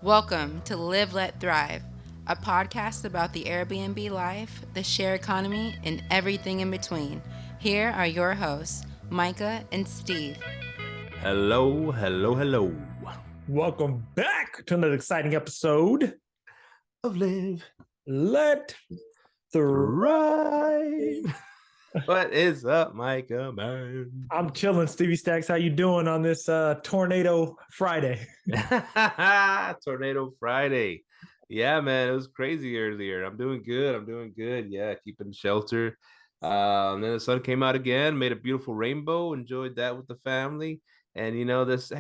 Welcome to Live, Let, Thrive, a podcast about the Airbnb life, the share economy, and everything in between. Here are your hosts, Myka and Steve. Hello. Welcome back to another exciting episode of Live, Let Thrive. What is up, Myka, man? I'm chilling, Stevie Stacks. How you doing on this Tornado Friday? Tornado Friday. Yeah, man, it was crazy earlier. I'm doing good. Yeah, keeping shelter. Then the sun came out again, made a beautiful rainbow. Enjoyed that with the family. And that's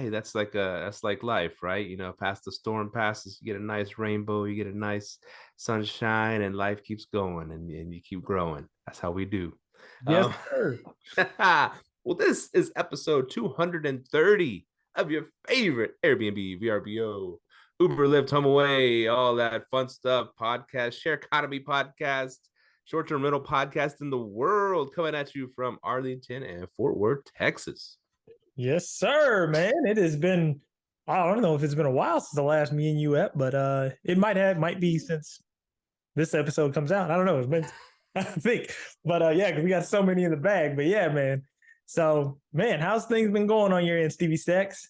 like life, right? Past the storm passes, you get a nice rainbow, you get a nice sunshine, and life keeps going, and you keep growing. That's how we do. Yes, sir. Well, this is episode 230 of your favorite Airbnb, VRBO, Uber, Lyft, Home Away, all that fun stuff, podcast, share economy podcast, short-term rental podcast in the world, coming at you from Arlington and Fort Worth, Texas. Yes, sir, man. It has been, I don't know if it's been a while since the last me and you ep, but it might be since this episode comes out. I don't know. It's been, I think, but yeah, because we got so many in the bag. But yeah, man. So, man, how's things been going on your end, Stevie Stacks?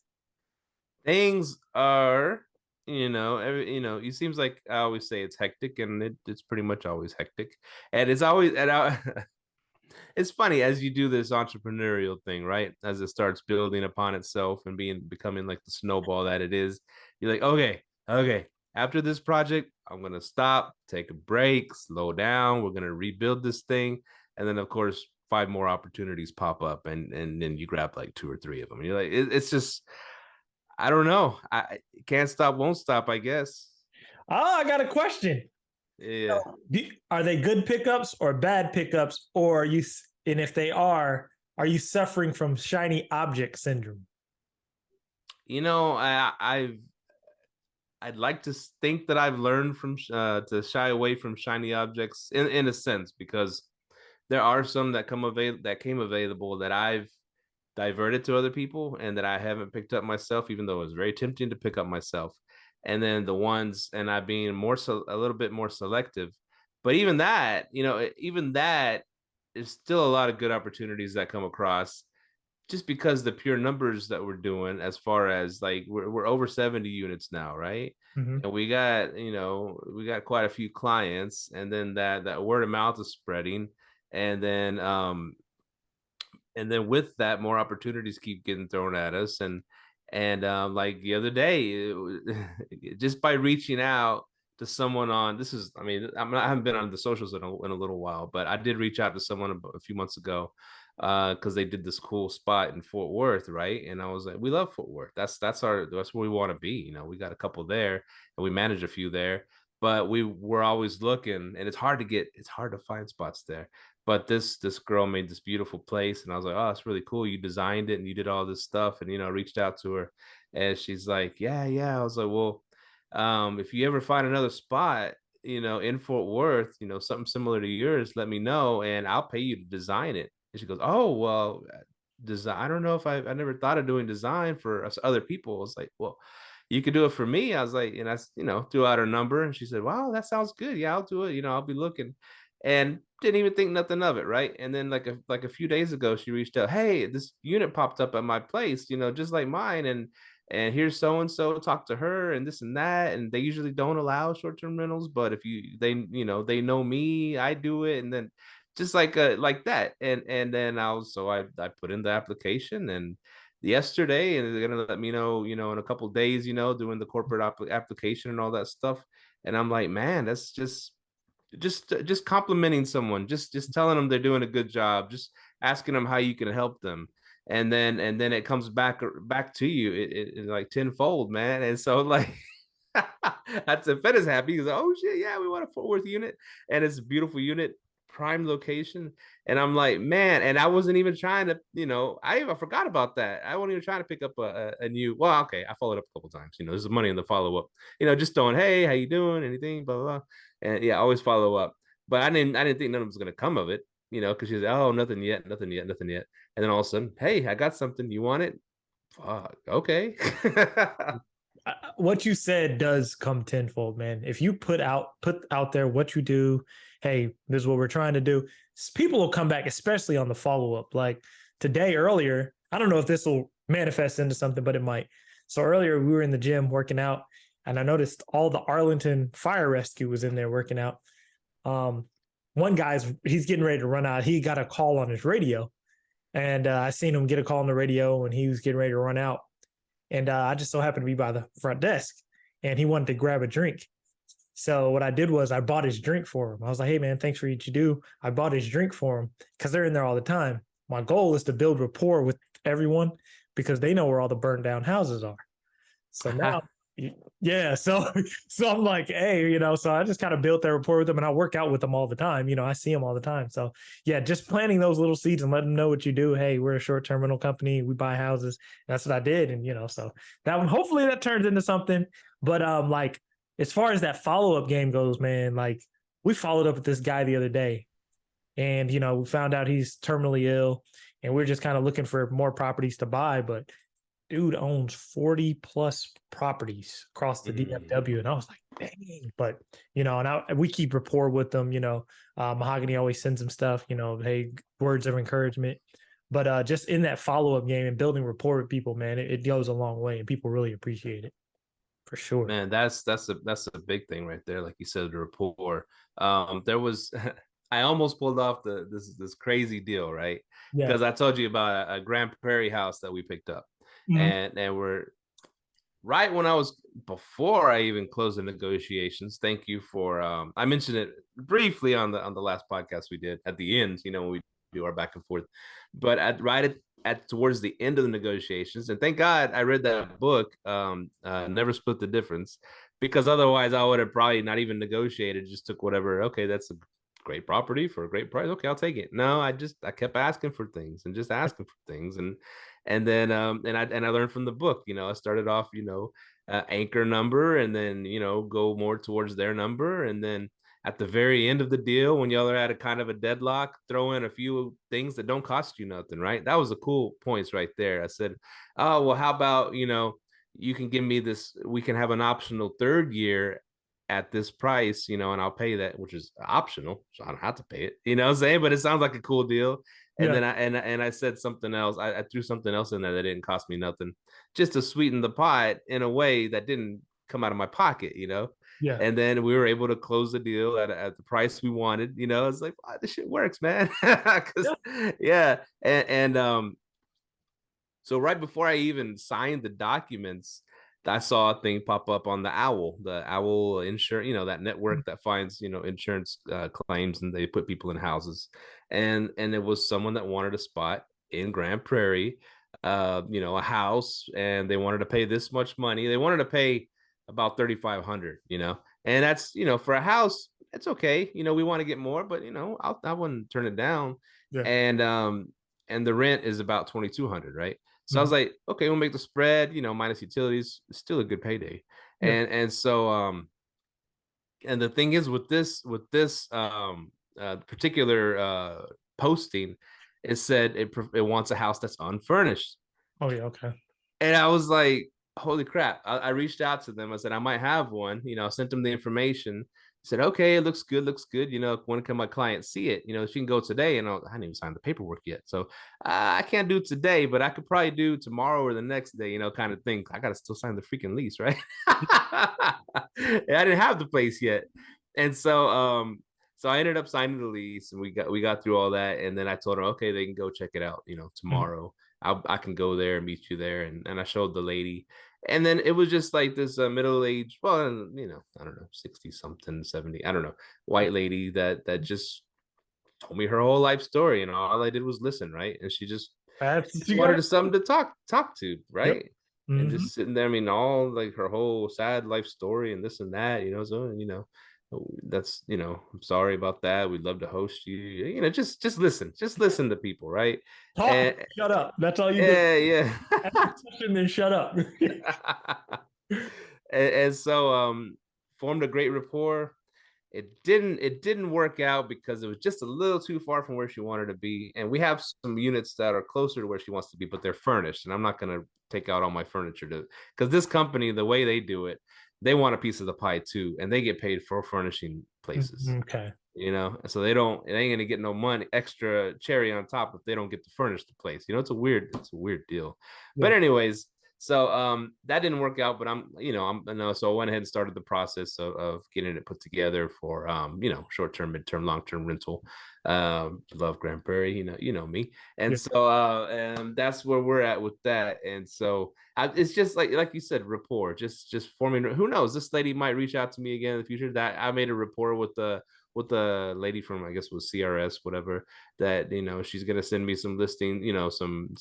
Things are, it seems like I always say it's hectic, and it's pretty much always hectic. And it's always, it's funny as you do this entrepreneurial thing, right? As it starts building upon itself and becoming like the snowball that it is, you're like, okay. After this project, I'm gonna stop, take a break, slow down. We're gonna rebuild this thing, and then of course, 5 more opportunities pop up, and then you grab like 2 or 3 of them. You're like, it's just, I don't know. I can't stop, won't stop, I guess. Oh, I got a question. Yeah. Are they good pickups or bad pickups, or you? And if they are you suffering from shiny object syndrome? I'd like to think that I've learned from to shy away from shiny objects in a sense, because there are some that came available that I've diverted to other people and that I haven't picked up myself, even though it was very tempting to pick up myself. And then the ones, and I being a little bit more selective. But even that is still a lot of good opportunities that come across, just because the pure numbers that we're doing, as far as like we're over 70 units now, right? Mm-hmm. And we got quite a few clients, and then that word of mouth is spreading, and then with that, more opportunities keep getting thrown at us. And like the other day, just by reaching out to someone on this is I mean I haven't been on the socials in a little while, but I did reach out to someone a few months ago, because they did this cool spot in Fort Worth, right? And I was like, we love Fort Worth. That's where we want to be. We got a couple there, and we manage a few there, but we're always looking, and it's hard to find spots there. But this girl made this beautiful place, and I was like, oh, it's really cool. You designed it and you did all this stuff, and I reached out to her, and she's like, yeah. I was like, well, if you ever find another spot, in Fort Worth, something similar to yours, let me know, and I'll pay you to design it. And she goes, oh, well, design. I don't know if I never thought of doing design for us other people. I was like, well, you could do it for me. I was like, and I, threw out her number, and she said, wow, that sounds good. Yeah, I'll do it. I'll be looking, and didn't even think nothing of it, right? And then like a few days ago, she reached out, hey, this unit popped up at my place, just like mine, and here's so and so, talk to her, and this and that. And they usually don't allow short-term rentals, but if they know me, I do it. And then just like that, and then I put in the application, and yesterday, and they're gonna let me know, in a couple of days, doing the corporate application and all that stuff. And I'm like, man, that's just complimenting someone, just telling them they're doing a good job, just asking them how you can help them, and then it comes back to you, it like tenfold, man. And so, like, that's if Fed is happy. He's like, oh shit, yeah, we want a Fort Worth unit, and it's a beautiful unit, prime location. And I'm like, man, and I wasn't even trying to, I forgot about that. I wasn't even trying to pick up a new. Well, okay, I followed up a couple times. There's money in the follow up. Just throwing, hey, how you doing? Anything, blah blah blah. And yeah, always follow up. But I didn't think none of it was gonna come of it. Because she's, oh, nothing yet. And then all of a sudden, hey, I got something. You want it? Fuck, okay. what you said does come tenfold, man. If you put out there what you do, hey, this is what we're trying to do. People will come back, especially on the follow up. Like today, earlier, I don't know if this will manifest into something, but it might. So earlier, we were in the gym working out, and I noticed all the Arlington fire rescue was in there working out. One he's getting ready to run out. He got a call on his radio, and I seen him get a call on the radio, and he was getting ready to run out. And I just so happened to be by the front desk, and he wanted to grab a drink. So what I did was I bought his drink for him. I was like, hey, man, thanks for what you do. I bought his drink for him because they're in there all the time. My goal is to build rapport with everyone because they know where all the burned down houses are. So now, yeah. So I'm like, hey, so I just kind of built that rapport with them, and I work out with them all the time. I see them all the time. So yeah, just planting those little seeds and letting them know what you do. Hey, we're a short-term rental company. We buy houses. That's what I did. And, so that one, hopefully that turns into something. But like, as far as that follow-up game goes, man, like we followed up with this guy the other day, and, we found out he's terminally ill, and we're just kind of looking for more properties to buy. But dude owns 40 plus properties across the DFW. And I was like, dang. But, and we keep rapport with them, Mahogany always sends him stuff, hey, words of encouragement. But just in that follow-up game and building rapport with people, man, it goes a long way, and people really appreciate it. For sure. Man, that's a big thing right there. Like you said, the rapport. There was I almost pulled off this crazy deal, right? Because I told you about a Grand Prairie house that we picked up. Mm-hmm. And we're right when before I even closed the negotiations. Thank you for I mentioned it briefly on the last podcast we did at the end, when we do our back and forth. But at towards the end of the negotiations, and thank God I read that book, Never Split the Difference, because otherwise I would have probably not even negotiated, just took whatever. Okay, that's a great property for a great price. Okay, I'll take it. No, I kept asking for things and just asking for things, and then I learned from the book. I started off, anchor number, and then go more towards their number, and then at the very end of the deal, when y'all are at a kind of a deadlock, throw in a few things that don't cost you nothing, right? That was the cool points right there. I said, oh, well, how about, you can give me this, we can have an optional third year at this price, and I'll pay that, which is optional, so I don't have to pay it, what I'm saying? But it sounds like a cool deal. And then I said something else. I threw something else in there that didn't cost me nothing, just to sweeten the pot in a way that didn't come out of my pocket, Yeah. And then we were able to close the deal at the price we wanted. It's like, oh, this shit works, man. And so right before I even signed the documents, I saw a thing pop up on the Owl insurance, that network that finds, insurance claims, and they put people in houses. And it was someone that wanted a spot in Grand Prairie, a house, and they wanted to pay this much money. They wanted to pay about $3,500, and that's, for a house, it's okay. We want to get more, but I wouldn't turn it down. Yeah. And the rent is about $2,200, right? So I was like, okay, we'll make the spread, minus utilities, still a good payday. Yeah. And so and the thing is with this particular posting, it said it wants a house that's unfurnished. Oh yeah, okay. And I was like, holy crap. I reached out to them. I said, I might have one, sent them the information. Said, okay, it looks good. When can my client see it? She can go today. And I hadn't even signed the paperwork yet. So I can't do it today, but I could probably do tomorrow or the next day, kind of thing. I got to still sign the freaking lease, right? I didn't have the place yet. And so I ended up signing the lease, and we got through all that. And then I told her, okay, they can go check it out, tomorrow. I can go there and meet you there. And I showed the lady. And then it was just like this middle-aged, well, I don't know, 60 something, 70, I don't know, white lady that just told me her whole life story, and all I did was listen, right? And she just wanted something to talk to, right? Yep. Mm-hmm. And just sitting there, all like her whole sad life story and this and that, so that's, I'm sorry about that. We'd love to host you. Just listen to people, right? Talk, shut up. That's all you do. Yeah. And then shut up. and so formed a great rapport. It didn't work out because it was just a little too far from where she wanted to be. And we have some units that are closer to where she wants to be, but they're furnished. And I'm not going to take out all my furniture because this company, the way they do it, they want a piece of the pie too, and they get paid for furnishing places. Okay. So they ain't gonna get no money, extra cherry on top if they don't get to furnish the place. It's a weird deal. Yeah. But anyways, so that didn't work out, but so I went ahead and started the process of getting it put together for short-term, mid-term, long-term rental. Love Grand Prairie, you know me. And so that's where we're at with that. And so it's just like you said, rapport, just forming. Who knows, this lady might reach out to me again in the future. That I made a rapport with the lady from, I guess it was CRS, whatever, that she's gonna send me some listing, some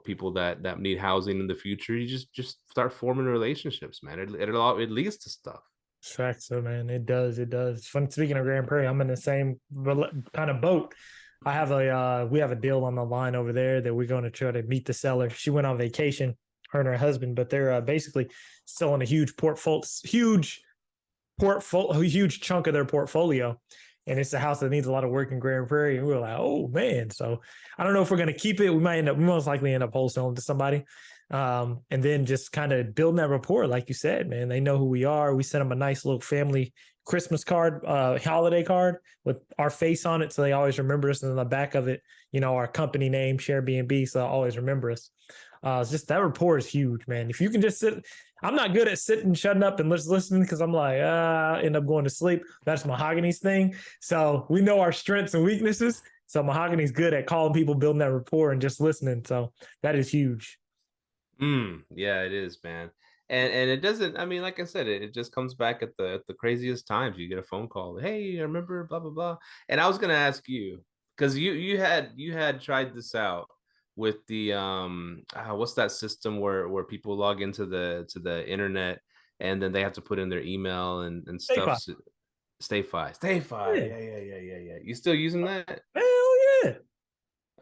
people that need housing in the future. You just start forming relationships, man. It leads to stuff. Fact, so man, it does. It's fun. Speaking of Grand Prairie, I'm in the same kind of boat. We have a deal on the line over there that we're going to try to meet the seller. She went on vacation, her and her husband, but they're basically selling a huge chunk of their portfolio, and it's a house that needs a lot of work in Grand Prairie. And we were like, oh man. So I don't know if we're going to keep it. We most likely end up wholesaling to somebody, and then just kind of building that rapport. Like you said, man, they know who we are. We sent them a nice little family Christmas card, holiday card with our face on it, so they always remember us. And on the back of it, our company name, Airbnb, so they'll always remember us. It's just that rapport is huge, man. If you can just sit, I'm not good at sitting, shutting up and listening because I'm like, end up going to sleep. That's Mahogany's thing. So we know our strengths and weaknesses. So Mahogany's good at calling people, building that rapport, and just listening. So that is huge. Yeah, it is, man. And it doesn't, I mean, like I said, it just comes back at the craziest times. You get a phone call, hey, I remember blah blah blah. And I was gonna ask you, because you had tried this out with the what's that system where people log into the internet and then they have to put in their email and stuff. StayFi. Yeah. You still using that? Hell yeah.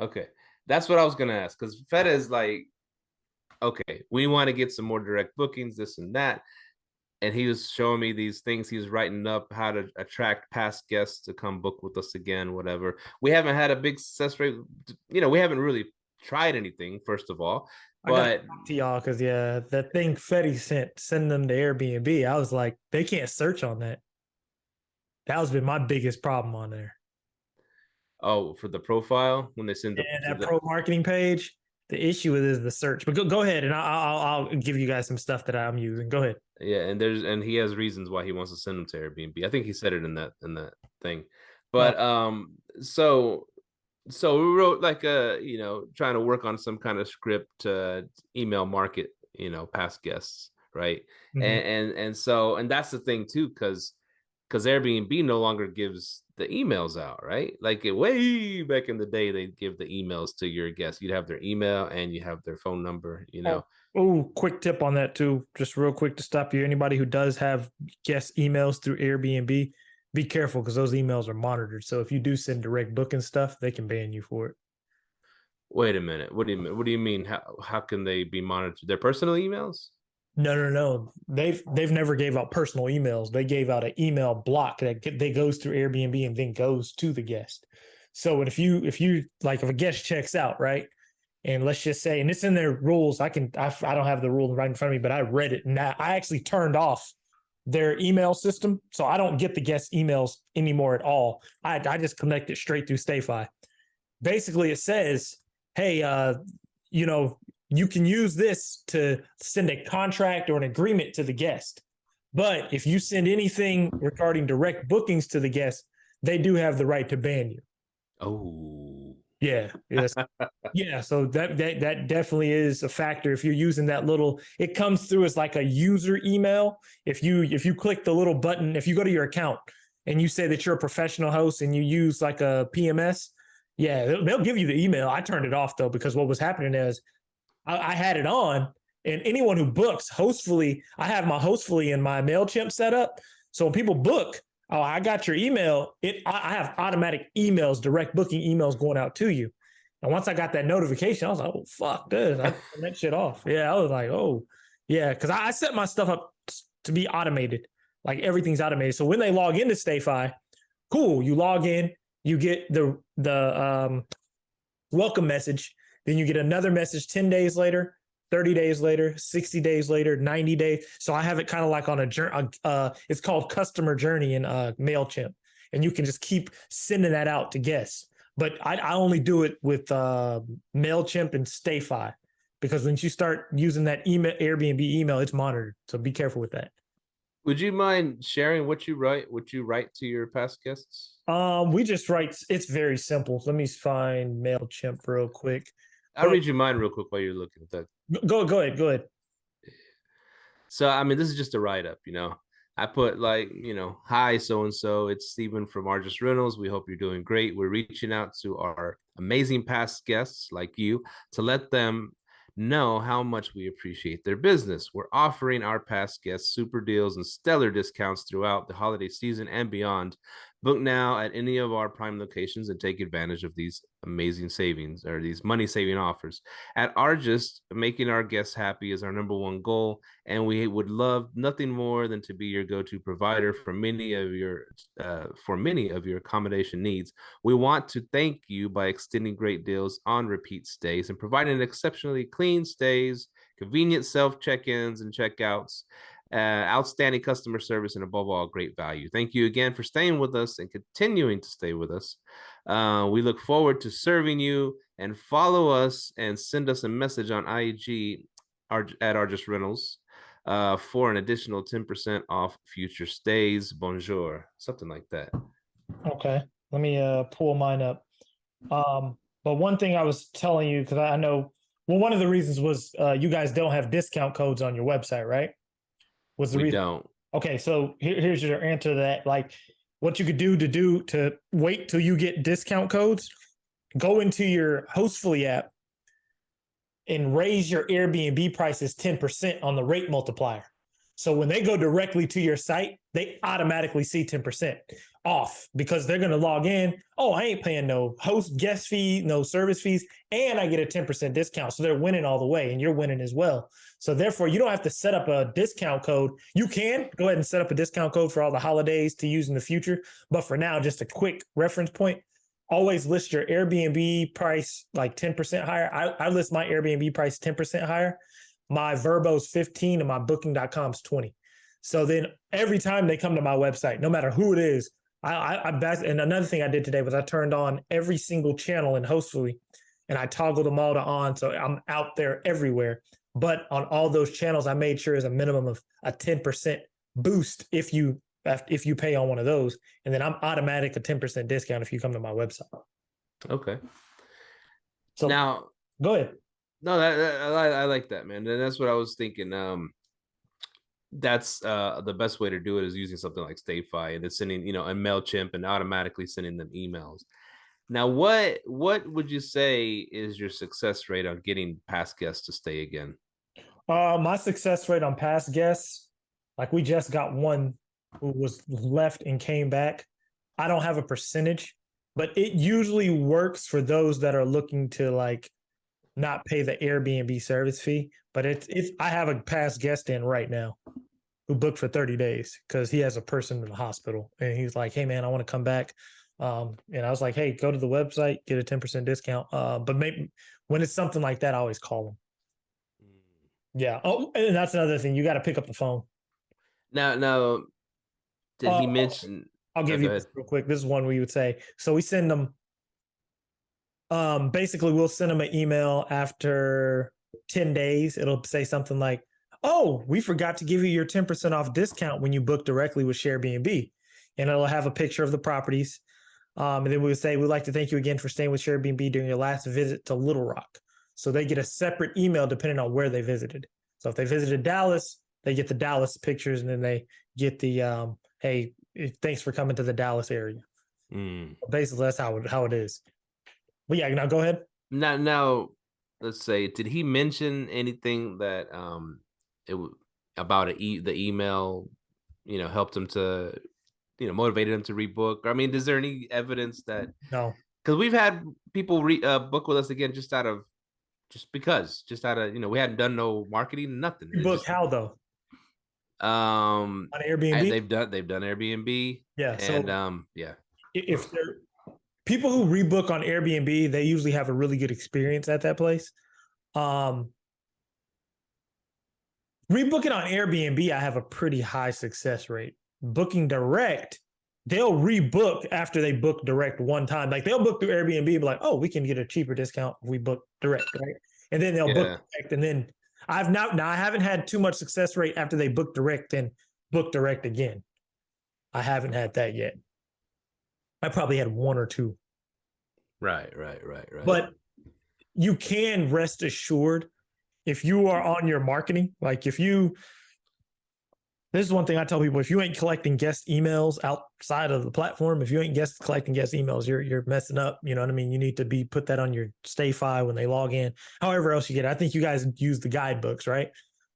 Okay, that's what I was gonna ask, because Feta is like, okay, we want to get some more direct bookings, this and that. And he was showing me these things. He was writing up how to attract past guests to come book with us again, whatever. We haven't had a big success rate. We haven't really tried anything, first of all. But I gotta talk to y'all, because that thing Fetty send them to Airbnb. I was like, they can't search on that. That has been my biggest problem on there. Oh, for the profile when they send that pro marketing page. The issue is the search. But go ahead, and I'll give you guys some stuff that I'm using. Go ahead. Yeah, and he has reasons why he wants to send them to Airbnb. I think he said it in that thing. But so we wrote like trying to work on some kind of script to email market past guests, right? Mm-hmm. And that's the thing too, because Airbnb no longer gives the emails out, right? Like way back in the day, they'd give the emails to your guests. You'd have their email and you have their phone number, Oh, quick tip on that too. Just real quick to stop you. Anybody who does have guest emails through Airbnb, be careful, because those emails are monitored. So if you do send direct booking stuff, they can ban you for it. Wait a minute. What do you mean? How can they be monitored? Their personal emails? No. They've never gave out personal emails. They gave out an email block that goes through Airbnb and then goes to the guest. So if a guest checks out, right, and let's just say, and it's in their rules, I don't have the rule right in front of me, but I read it, and I actually turned off their email system, so I don't get the guest emails anymore at all. I just connect it straight through StayFi. Basically, it says, hey, you can use this to send a contract or an agreement to the guest. But if you send anything regarding direct bookings to the guest, they do have the right to ban you. Oh. Yeah. Yes. Yeah. So that definitely is a factor. If you're using that it comes through as like a user email. If you click the little button, if you go to your account and you say that you're a professional host and you use like a PMS, yeah, they'll give you the email. I turned it off though, because what was happening is I had it on, and anyone who books Hostfully, I have my Hostfully in my MailChimp set up. So when people book, oh, I got your email. I have automatic emails, direct booking emails going out to you. And once I got that notification, I was like, oh, fuck this. I turned that shit off. Yeah, I was like, oh, yeah, because I set my stuff up to be automated. Like everything's automated. So when they log into StayFi, cool, you log in, you get the welcome message. Then you get another message 10 days later. 30 days later, 60 days later, 90 days. So I have it kind of like on a journey. It's called customer journey in MailChimp. And you can just keep sending that out to guests. But I only do it with MailChimp and StayFi, because once you start using that email, Airbnb email, it's monitored. So be careful with that. Would you mind sharing what you write to your past guests? We just write, it's very simple. Let me find MailChimp real quick. I'll read you mine real quick while you're looking at that. Go ahead. So, I mean, this is just a write-up, I put like, hi, so-and-so, it's Stephen from Argus Rentals. We hope you're doing great. We're reaching out to our amazing past guests like you to let them know how much we appreciate their business. We're offering our past guests super deals and stellar discounts throughout the holiday season and beyond. Book now at any of our prime locations and take advantage of these amazing savings or these money saving offers. At Argus, making our guests happy is our number one goal, and we would love nothing more than to be your go-to provider for many of your accommodation needs. We want to thank you by extending great deals on repeat stays and providing exceptionally clean stays, convenient self check-ins and checkouts, outstanding customer service, and above all, great value. Thank you again for staying with us and continuing to stay with us. We look forward to serving you, and follow us and send us a message on IG at Argus Rentals for an additional 10% off future stays. Bonjour, something like that. Okay, let me pull mine up. But one thing I was telling you, because I know, well, one of the reasons was you guys don't have discount codes on your website, right? Was the we reason? Don't. Okay, so here's your answer to that. Like, what you could do to wait till you get discount codes, go into your Hostfully app and raise your Airbnb prices 10% on the rate multiplier. So when they go directly to your site, they automatically see 10% off, because they're going to log in. Oh, I ain't paying no host guest fee, no service fees, and I get a 10% discount. So they're winning all the way, and you're winning as well. So therefore, you don't have to set up a discount code. You can go ahead and set up a discount code for all the holidays to use in the future. But for now, just a quick reference point, always list your Airbnb price like 10% higher. I list my Airbnb price 10% higher. My VRBO is 15 and my booking.com is 20. So then every time they come to my website, no matter who it is, and another thing I did today was I turned on every single channel in Hostfully, and I toggled them all to on. So I'm out there everywhere. But on all those channels, I made sure there's a minimum of a 10% boost if you pay on one of those. And then I'm automatic a 10% discount if you come to my website. Okay. So now go ahead. No, I like that, man. And that's what I was thinking. That's the best way to do it is using something like StayFi, and it's sending, a MailChimp and automatically sending them emails. Now, what would you say is your success rate on getting past guests to stay again? My success rate on past guests, like we just got one who was left and came back. I don't have a percentage, but it usually works for those that are looking to like not pay the Airbnb service fee. But I have a past guest in right now who booked for 30 days because he has a person in the hospital, and he's like, hey man, I want to come back. And I was like, hey, go to the website, get a 10% discount. But maybe when it's something like that, I always call them. Yeah. Oh, and that's another thing. You got to pick up the phone. Now, did he mention? I'll give you this real quick. This is one where you would say, so we send them. Basically, we'll send them an email after 10 days. It'll say something like, oh, we forgot to give you your 10% off discount when you book directly with Airbnb. And it'll have a picture of the properties. And then we would say, we'd like to thank you again for staying with Airbnb during your last visit to Little Rock. So they get a separate email depending on where they visited. So if they visited Dallas, they get the Dallas pictures, and then they get the, hey, thanks for coming to the Dallas area. Basically, that's how it is. But yeah, now go ahead. Now, let's say, did he mention anything that about the email, helped him to, motivated him to rebook? I mean, is there any evidence that? No, because we've had people book with us again just out of we hadn't done no marketing, nothing. Rebook how though? On Airbnb, they've done Airbnb. Yeah, and so yeah, if they're people who rebook on Airbnb, they usually have a really good experience at that place. Rebooking on Airbnb, I have a pretty high success rate. Booking direct, they'll rebook after they book direct one time. Like they'll book through Airbnb and be like, oh, we can get a cheaper discount if we book direct, right? And then they'll book direct. And then I haven't had too much success rate after they book direct, then book direct again. I haven't had that yet. I probably had one or two. Right. But you can rest assured if you are on your marketing, like this is one thing I tell people, if you ain't collecting guest emails outside of the platform, if you ain't collecting guest emails, you're messing up. You know what I mean? You need to put that on your StayFi when they log in, however else you get it. I think you guys use the guidebooks, right?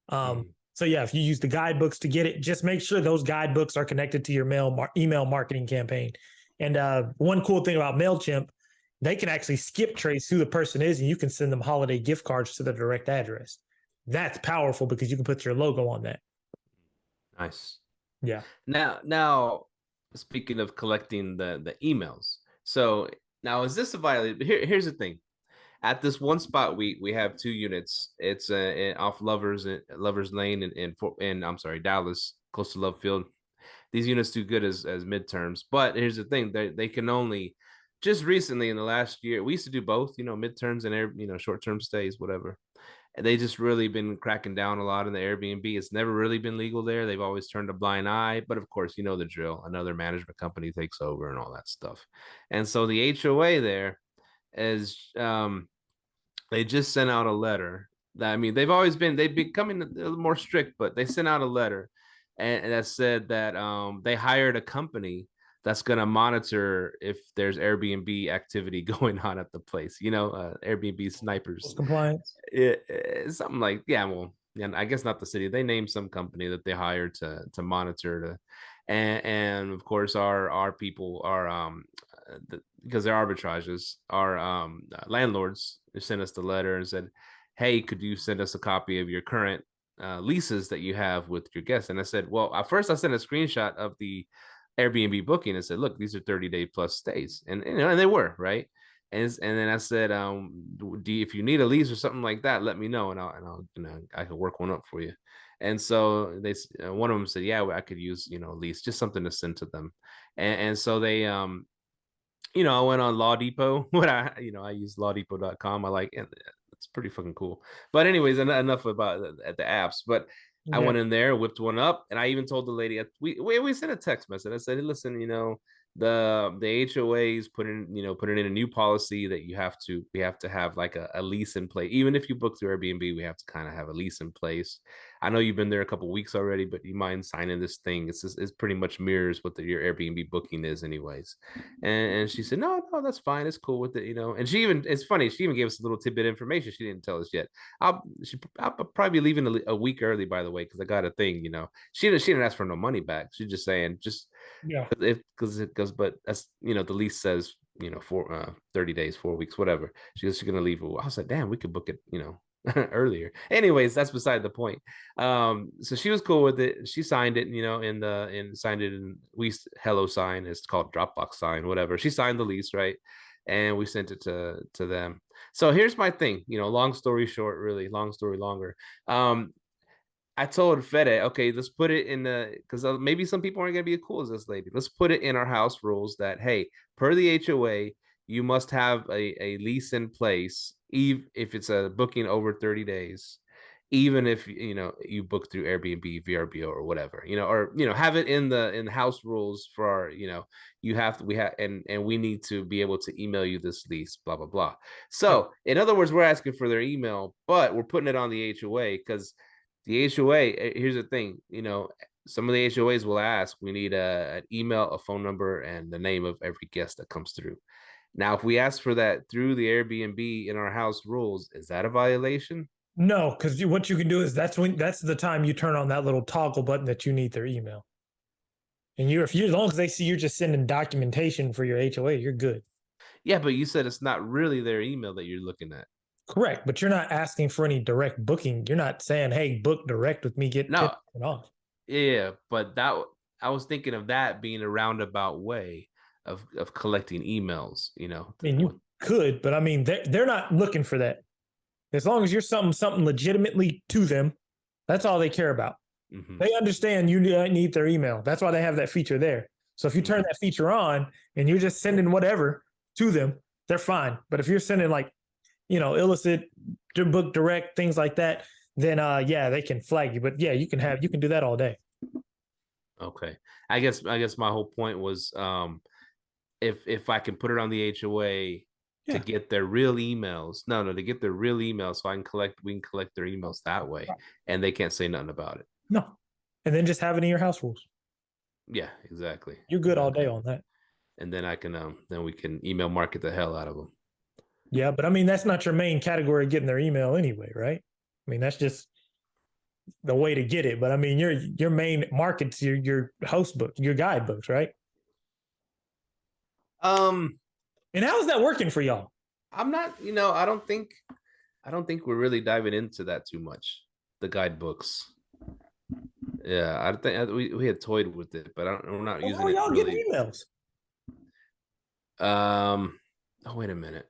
So yeah, if you use the guidebooks to get it, just make sure those guidebooks are connected to your email marketing campaign. And one cool thing about MailChimp, they can actually skip trace who the person is, and you can send them holiday gift cards to their direct address. That's powerful because you can put your logo on that. Nice. Yeah. Now, speaking of collecting the emails, so now is this a violation? Here's the thing. At this one spot, we have 2 units. It's off Lovers Lane in I'm sorry, Dallas, close to Love Field. These units do good as midterms, but here's the thing: they can only, just recently in the last year, we used to do both, midterms and short-term stays, whatever. And they just really been cracking down a lot in the Airbnb. It's never really been legal there. They've always turned a blind eye, but of course, you know the drill. Another management company takes over and all that stuff. And so the HOA there is, they just sent out a letter. They've becoming a little more strict, but they sent out a letter and that said that they hired a company that's going to monitor if there's Airbnb activity going on at the place, Airbnb snipers. Compliance. Something like, yeah, I guess not the city. They named some company that they hired to monitor and of course our people are because they're arbitrages, our landlords sent us the letter and said, hey, could you send us a copy of your current leases that you have with your guests? And I said, well, at first I sent a screenshot of the Airbnb booking and said, look, these are 30-day plus stays. And they were, right. And then I said, if you need a lease or something like that, let me know and I'll I can work one up for you. And so one of them said, yeah, I could use, a lease, just something to send to them. And so they, I went on Law Depot. I use lawdepot.com. I like it. It's pretty fucking cool. But anyways, enough about the apps. But I went in there, whipped one up, and I even told the lady, we sent a text message. I said, hey, listen, the HOAs put in a new policy that we have to have like a lease in place. Even if you book through Airbnb, we have to kind of have a lease in place. I know you've been there a couple of weeks already, but you mind signing this thing? It's pretty much mirrors what your Airbnb booking is anyways. And she said, no, that's fine. It's cool with it, And it's funny. She even gave us a little tidbit of information. She didn't tell us yet. I'll probably be leaving a week early, by the way, because I got a thing, She didn't ask for no money back. She's just saying, but that's, the lease says, for 30 days, 4 weeks, whatever. She's gonna leave. I was like, damn, we could book it, earlier. Anyways, that's beside the point. So she was cool with it. She signed it, signed it in hello sign. It's called Dropbox sign, whatever. She signed the lease, right? And we sent it to them. So here's my thing, long story short, really long story longer. I told Fede, okay, let's put it in because maybe some people aren't going to be as cool as this lady. Let's put it in our house rules that, hey, per the HOA, you must have a lease in place, even if it's a booking over 30 days, even if, you book through Airbnb, VRBO or whatever, or, have it in the house rules for our, we need to be able to email you this lease, blah, blah, blah. So in other words, we're asking for their email, but we're putting it on the HOA because the HOA, here's the thing, some of the HOAs will ask, we need an email, a phone number, and the name of every guest that comes through. Now, if we ask for that through the Airbnb in our house rules, is that a violation? No, because what you can do is that's the time you turn on that little toggle button that you need their email. And as long as they see you're just sending documentation for your HOA, you're good. Yeah, but you said it's not really their email that you're looking at. Correct, but you're not asking for any direct booking. You're not saying, "Hey, book direct with me, get 10% off." Yeah, but I was thinking of that being a roundabout way of collecting emails. I mean, you could, but I mean, they're not looking for that. As long as you're something legitimately to them, That's all they care about. They understand you need their email. That's why they have that feature there. So if you turn that feature on and you're just sending whatever to them, they're fine. But if you're sending like, illicit, book direct, things like that, then yeah, they can flag you. But yeah, you can do that all day. Okay. I guess my whole point was if I can put it on the HOA to get their real emails. No, to get their real emails so we can collect their emails that way. Right. And they can't say nothing about it. No. And then just have it in your house rules. Yeah, exactly. You're good all day on that. And then I can then we can email market the hell out of them. Yeah, but I mean that's not your main category of getting their email anyway, right? I mean that's just the way to get it. But I mean your main market's your host book, your guidebooks, right? And how is that working for y'all? I'm not, I don't think we're really diving into that too much. The guidebooks. Yeah, I think we had toyed with it, but we're not using it. Y'all really. Getting emails? Oh, wait a minute.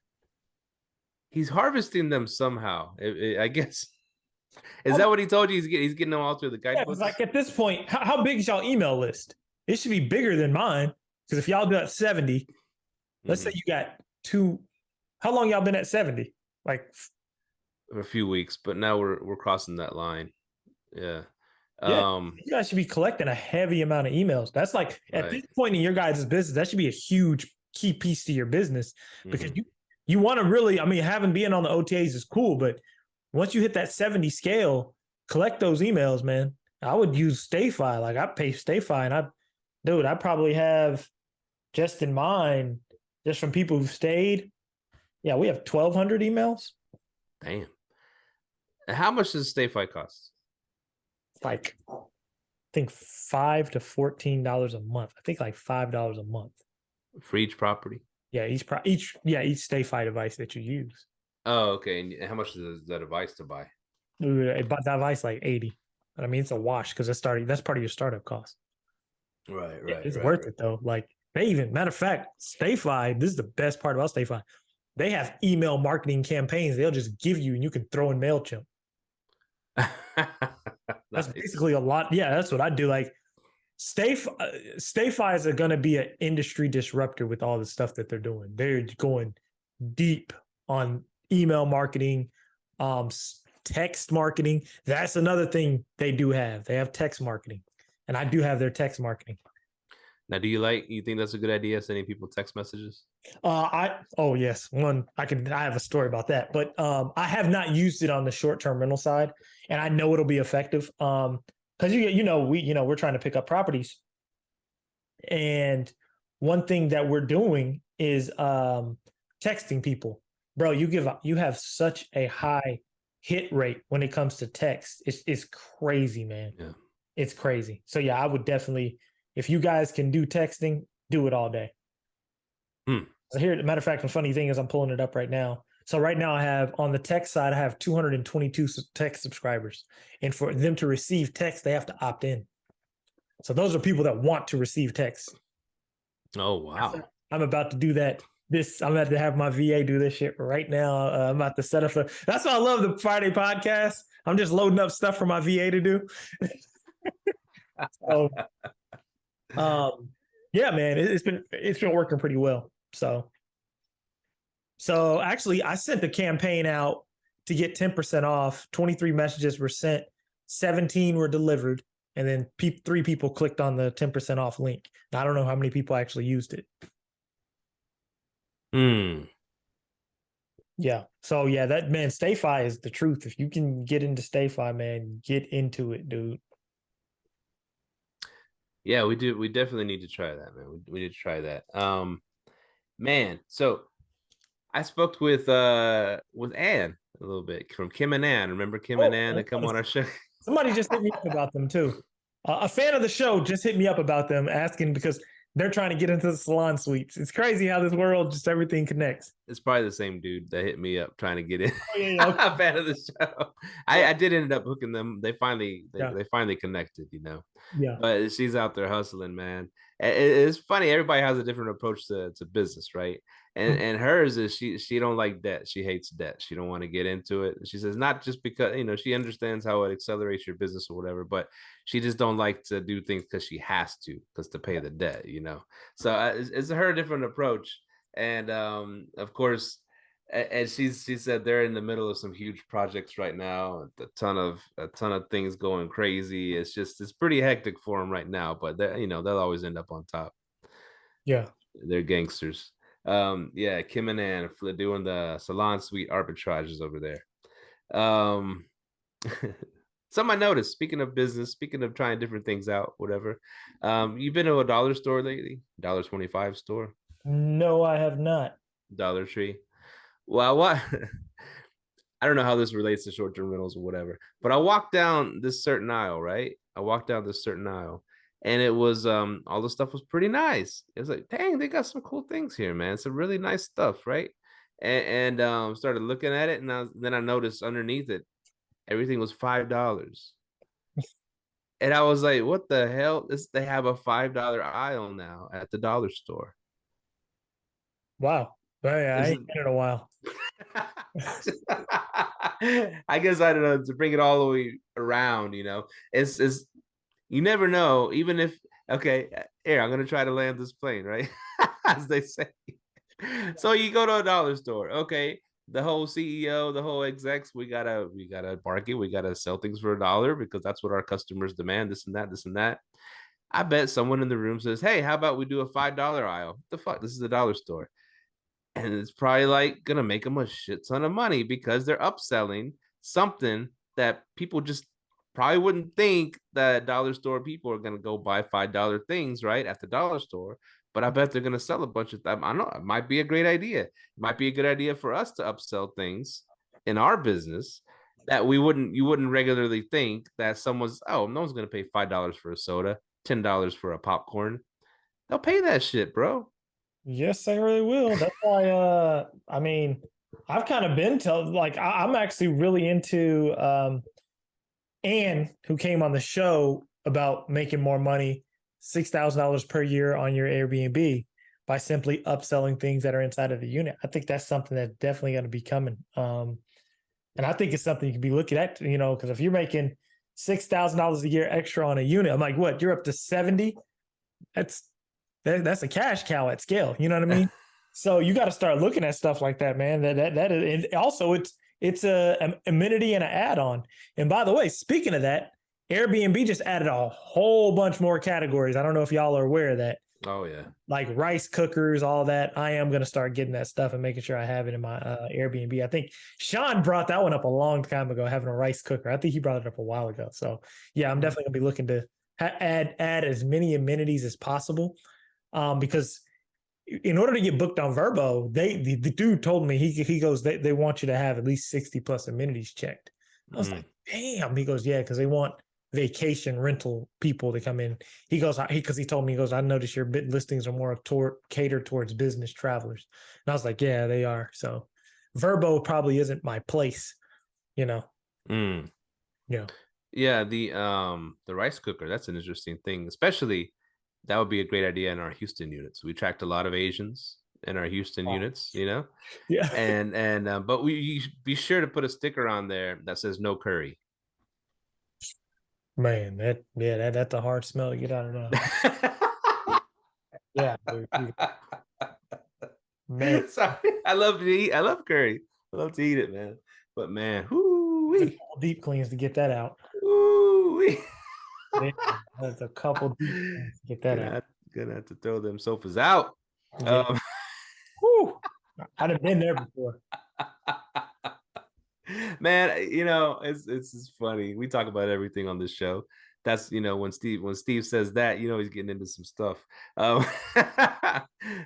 He's harvesting them somehow. I guess. Is that what he told you? He's getting them all through the guidebooks. Yeah, like at this point, how big is y'all email list? It should be bigger than mine because if y'all do at 70, let's say you got two. How long y'all been at 70? Like a few weeks, but now we're crossing that line. Yeah. You guys should be collecting a heavy amount of emails. That's like at this point in your guys' business, that should be a huge key piece to your business because you want to really, I mean, having being on the OTAs is cool, but once you hit that 70 scale, collect those emails, man. I would use StayFi. Like I pay StayFi and I probably have just in mind, just from people who've stayed. Yeah, we have 1,200 emails. Damn. And how much does StayFi cost? Like I think $5 to $14 a month. I think like $5 a month for each property. Yeah, each StayFi device that you use. Oh, okay. And how much is that device to buy? That device like 80. But I mean, it's a wash because that's part of your startup cost. Right. It's worth it though. Like matter of fact, StayFi. This is the best part about StayFi. They have email marketing campaigns. They'll just give you, and you can throw in MailChimp. That's basically a lot. Yeah, that's what I do. Like StayFi is going to be an industry disruptor with all the stuff that they're doing. They're going deep on email marketing, text marketing. That's another thing they do have. They have text marketing, and I do have their text marketing. Now, you think that's a good idea, sending people text messages? Yes. I have a story about that, but I have not used it on the short-term rental side, and I know it'll be effective. Because we're trying to pick up properties, and one thing that we're doing is texting people. Bro, you have such a high hit rate when it comes to text. It's crazy, man. Yeah, it's crazy. So yeah, I would definitely. If you guys can do texting, do it all day. So here, matter of fact, the funny thing is I'm pulling it up right now. So right now I have on the text side, I have 222 text subscribers. And for them to receive text, they have to opt in. So those are people that want to receive text. Oh, wow. I'm about to do that. I'm about to have my VA do this shit right now. I'm about to set up that's why I love the Friday podcast. I'm just loading up stuff for my VA to do. So, yeah, man, it's been working pretty well. So actually I sent the campaign out to get 10% off. 23 messages were sent, 17 were delivered, and then 3 people clicked on the 10% off link. Now, I don't know how many people actually used it. Yeah. So yeah, that man, StayFi is the truth. If you can get into StayFi, man, get into it, dude. Yeah, we do. We definitely need to try that, man. We need to try that. Man, so I spoke with Ann a little bit from Kim and Ann. Remember Kim and Ann that come on our show? Somebody just hit me up about them too. A fan of the show just hit me up about them, asking because they're trying to get into the salon suites. It's crazy how this world just everything connects. It's probably the same dude that hit me up trying to get in. Oh, yeah, okay. A fan of the show. I did end up hooking them. They finally connected, Yeah. But she's out there hustling, man. It's funny. Everybody has a different approach to business, right? And hers is she don't like debt. She hates debt. She don't want to get into it. She says not just because she understands how it accelerates your business or whatever, but she just don't like to do things because she has to pay the debt. So it's her different approach. And of course, and she said they're in the middle of some huge projects right now. A ton of things going crazy. It's pretty hectic for them right now, but they'll always end up on top. Yeah, they're gangsters. Yeah, Kim and Ann doing the salon suite arbitrages over there. Something I noticed, speaking of business, speaking of trying different things out, whatever. You've been to a dollar store lately? $1.25 store? no, I have not. Dollar Tree? Well, what? I don't know how this relates to short-term rentals or whatever, but I walked down this certain aisle, right? I walked down this certain aisle, and it was all the stuff was pretty nice. It was like, dang, they got some cool things here, man. Some really nice stuff, right? And started looking at it, and then I noticed underneath it, everything was $5. And I was like, what the hell? They have a $5 aisle now at the dollar store. Wow. I ain't been in a while. I guess I don't know, to bring it all the way around, it's you never know, even if okay, here, I'm gonna try to land this plane, right? As they say. So you go to a dollar store, okay, the whole CEO, the whole execs, we gotta bargain, we gotta sell things for $1 because that's what our customers demand, this and that. I bet someone in the room says, hey, how about we do a $5 aisle? What the fuck? This is a dollar store. And it's probably like gonna make them a shit ton of money because they're upselling something that people just probably wouldn't think that dollar store people are gonna go buy $5 things, right, at the dollar store. But I bet they're gonna sell a bunch of them. I don't know, it might be a great idea. It might be a good idea for us to upsell things in our business that you wouldn't regularly think that someone's, oh, no one's gonna pay $5 for a soda, $10 for a popcorn. They'll pay that shit, bro. Yes, I really will. That's why I mean, I've kind of been told, like I'm actually really into Anne, who came on the show about making more money, $6,000 per year on your Airbnb by simply upselling things that are inside of the unit. I think that's something that's definitely going to be coming. And I think it's something you can be looking at, because if you're making $6,000 a year extra on a unit, I'm like, what? You're up to 70? That's a cash cow at scale. You know what I mean? So you got to start looking at stuff like that, man. That is, and also it's an amenity and an add-on. And by the way, speaking of that, Airbnb just added a whole bunch more categories. I don't know if y'all are aware of that. Oh yeah, like rice cookers, all that. I am going to start getting that stuff and making sure I have it in my Airbnb. I think Sean brought that one up a long time ago, having a rice cooker. I think he brought it up a while ago. So yeah, I'm definitely going to be looking to add as many amenities as possible. Because in order to get booked on VRBO, the dude told me, he goes, they want you to have at least 60 plus amenities checked. I was like, damn. He goes, yeah, because they want vacation rental people to come in. He goes, because he told me, he goes, I noticed your listings are more catered towards business travelers. And I was like, yeah, they are. So VRBO probably isn't my place, Yeah. Yeah, the rice cooker, that's an interesting thing. Especially that would be a great idea in our Houston units. We attract a lot of Asians in our Houston units, Yeah. And but you be sure to put a sticker on there that says no curry. Man, that's a hard smell to get out of there. Yeah, dude. Man, sorry, I love to eat. I love curry. I love to eat it, man. But man, deep cleans to get that out. Man, that's a couple deep cleans to get that out. Gonna have to throw them sofas out. Yeah. I'd have been there before. Man, it's funny. We talk about everything on this show. That's when Steve says that, he's getting into some stuff. But I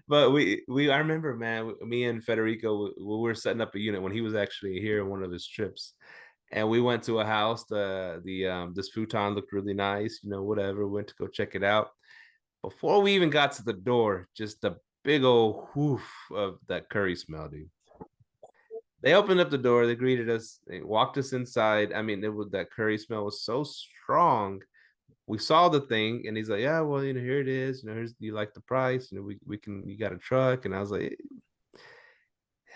remember, man, me and Federico, we were setting up a unit when he was actually here on one of his trips, and we went to a house. This futon looked really nice, whatever. We went to go check it out. Before we even got to the door, just a big old whoof of that curry smell, dude. They opened up the door, they greeted us, they walked us inside. I mean, that curry smell was so strong. we saw the thing, and he's like, yeah, well, here it is. Here's, you like the price? You got a truck. And I was like,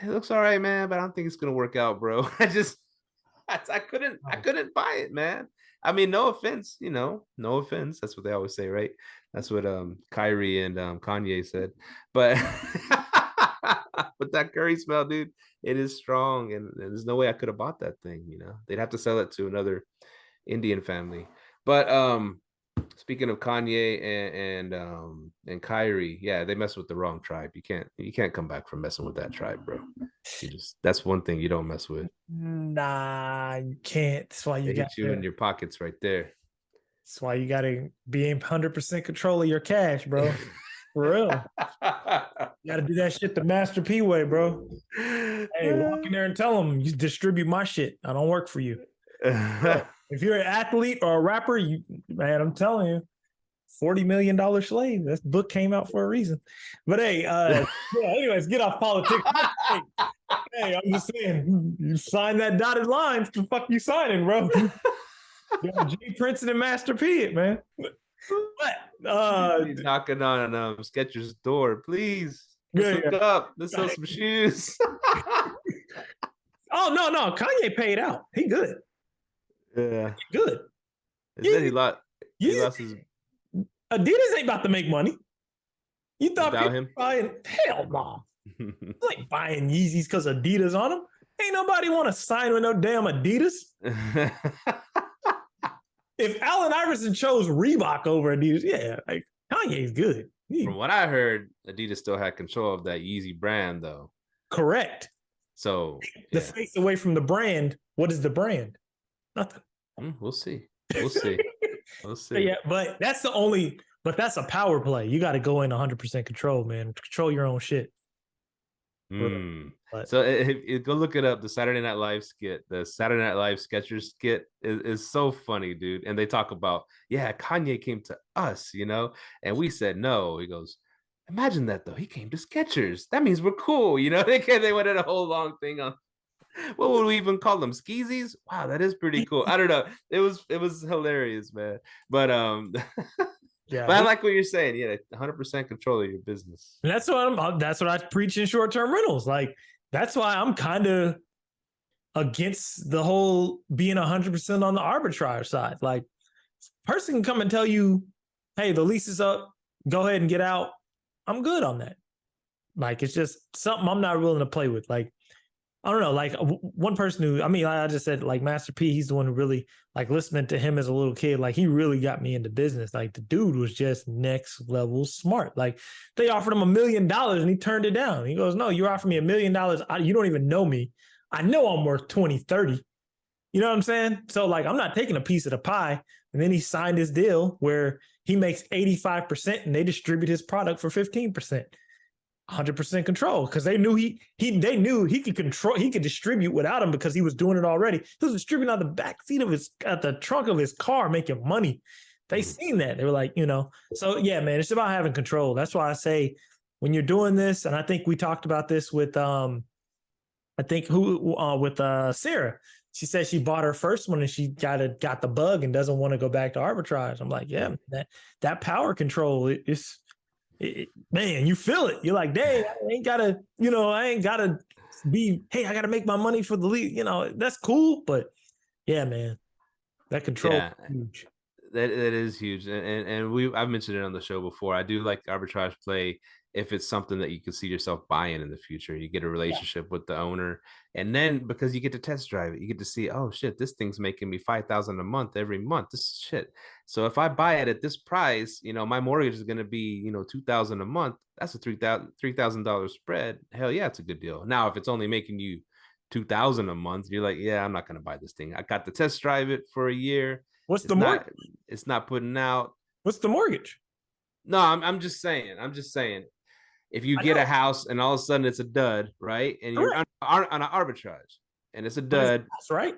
it looks all right, man, but I don't think it's gonna work out, bro. I couldn't buy it, man. I mean, no offense, no offense. That's what they always say, right? That's what Kyrie and Kanye said. But but that curry smell, dude, it is strong, and there's no way I could have bought that thing. They'd have to sell it to another Indian family. But speaking of Kanye and Kyrie, yeah, they mess with the wrong tribe. You can't come back from messing with that tribe, bro. That's one thing you don't mess with. Nah, you can't. That's why you got you in your pockets right there. That's why you gotta be in 100% control of your cash, bro. For real. You gotta do that shit the Master P way, bro. Hey, walk in there and tell them you distribute my shit. I don't work for you. If you're an athlete or a rapper, man, I'm telling you, $40 million slave. That book came out for a reason. But hey, anyways, get off politics. Hey, I'm just saying, you sign that dotted line. What the fuck you signing, bro? J. Princeton and Master P it, man. But he's knocking on Skechers' door, please. Let's hook up. Let's sell some shoes. Oh no, Kanye paid out. He good. Yeah, he good. He lost his. Adidas ain't about to make money. You thought without him? Buying? Hell no. Like buying Yeezys because Adidas on them. Ain't nobody want to sign with no damn Adidas. If Allen Iverson chose Reebok over Adidas, yeah, like Kanye's good. From what I heard, Adidas still had control of that Yeezy brand, though. Correct. So the face away from the brand. What is the brand? Nothing. We'll see. We'll see. Yeah, but that's a power play. You got to go in 100% control, man. Control your own shit. So go look it up. The Saturday Night Live skit, the Saturday Night Live Skechers skit is so funny, dude. And they talk about, yeah, Kanye came to us, and we said no. He goes, imagine that though. He came to Skechers. That means we're cool, They went in a whole long thing on. What would we even call them? Skeezies? Wow, that is pretty cool. I don't know. It was hilarious, man. But yeah, but I like what you're saying. Yeah, 100% control of your business. And that's what I preach in short-term rentals. Like that's why I'm kind of against the whole being 100% on the arbitrage side. Like, person can come and tell you, "Hey, the lease is up. Go ahead and get out." I'm good on that. Like, it's just something I'm not willing to play with. Like, I don't know, like one person who, like I just said, like Master P, he's the one who really, like, listening to him as a little kid, like he really got me into business. Like the dude was just next level smart. Like they offered him $1 million and he turned it down. He goes, no, you offer me $1 million. You don't even know me. I know I'm worth 20, 30. You know what I'm saying? So like, I'm not taking a piece of the pie. And then he signed his deal where he makes 85% and they distribute his product for 15%. 100% control, because they knew he could control, he could distribute without him because he was doing it already. He was distributing on the back seat of the trunk of his car, making money. They seen that. They were like, so yeah, man, it's about having control. That's why I say when you're doing this, and I think we talked about this with Sarah. She said she bought her first one and she got the bug and doesn't want to go back to arbitrage. I'm like, yeah, that power control is. Man, you feel it. You're like, dang, I ain't gotta be, hey, I gotta make my money for the lead. That's cool. But yeah, man, that control is huge. That is huge. And I've mentioned it on the show before. I do like arbitrage play if it's something that you can see yourself buying in the future. You get a relationship with the owner, and then because you get to test drive it, you get to see, oh shit, this thing's making me $5,000 a month every month. This is shit. So if I buy it at this price, my mortgage is going to be, $2,000 a month. That's a $3,000 spread. Hell yeah, it's a good deal. Now, if it's only making you $2,000 a month, you're like, yeah, I'm not going to buy this thing. I got to test drive it for a year. What's the mortgage? It's not putting out. What's the mortgage? No, I'm just saying. If you get a house and all of a sudden it's a dud, right? And you're on an arbitrage and it's a dud. That's right.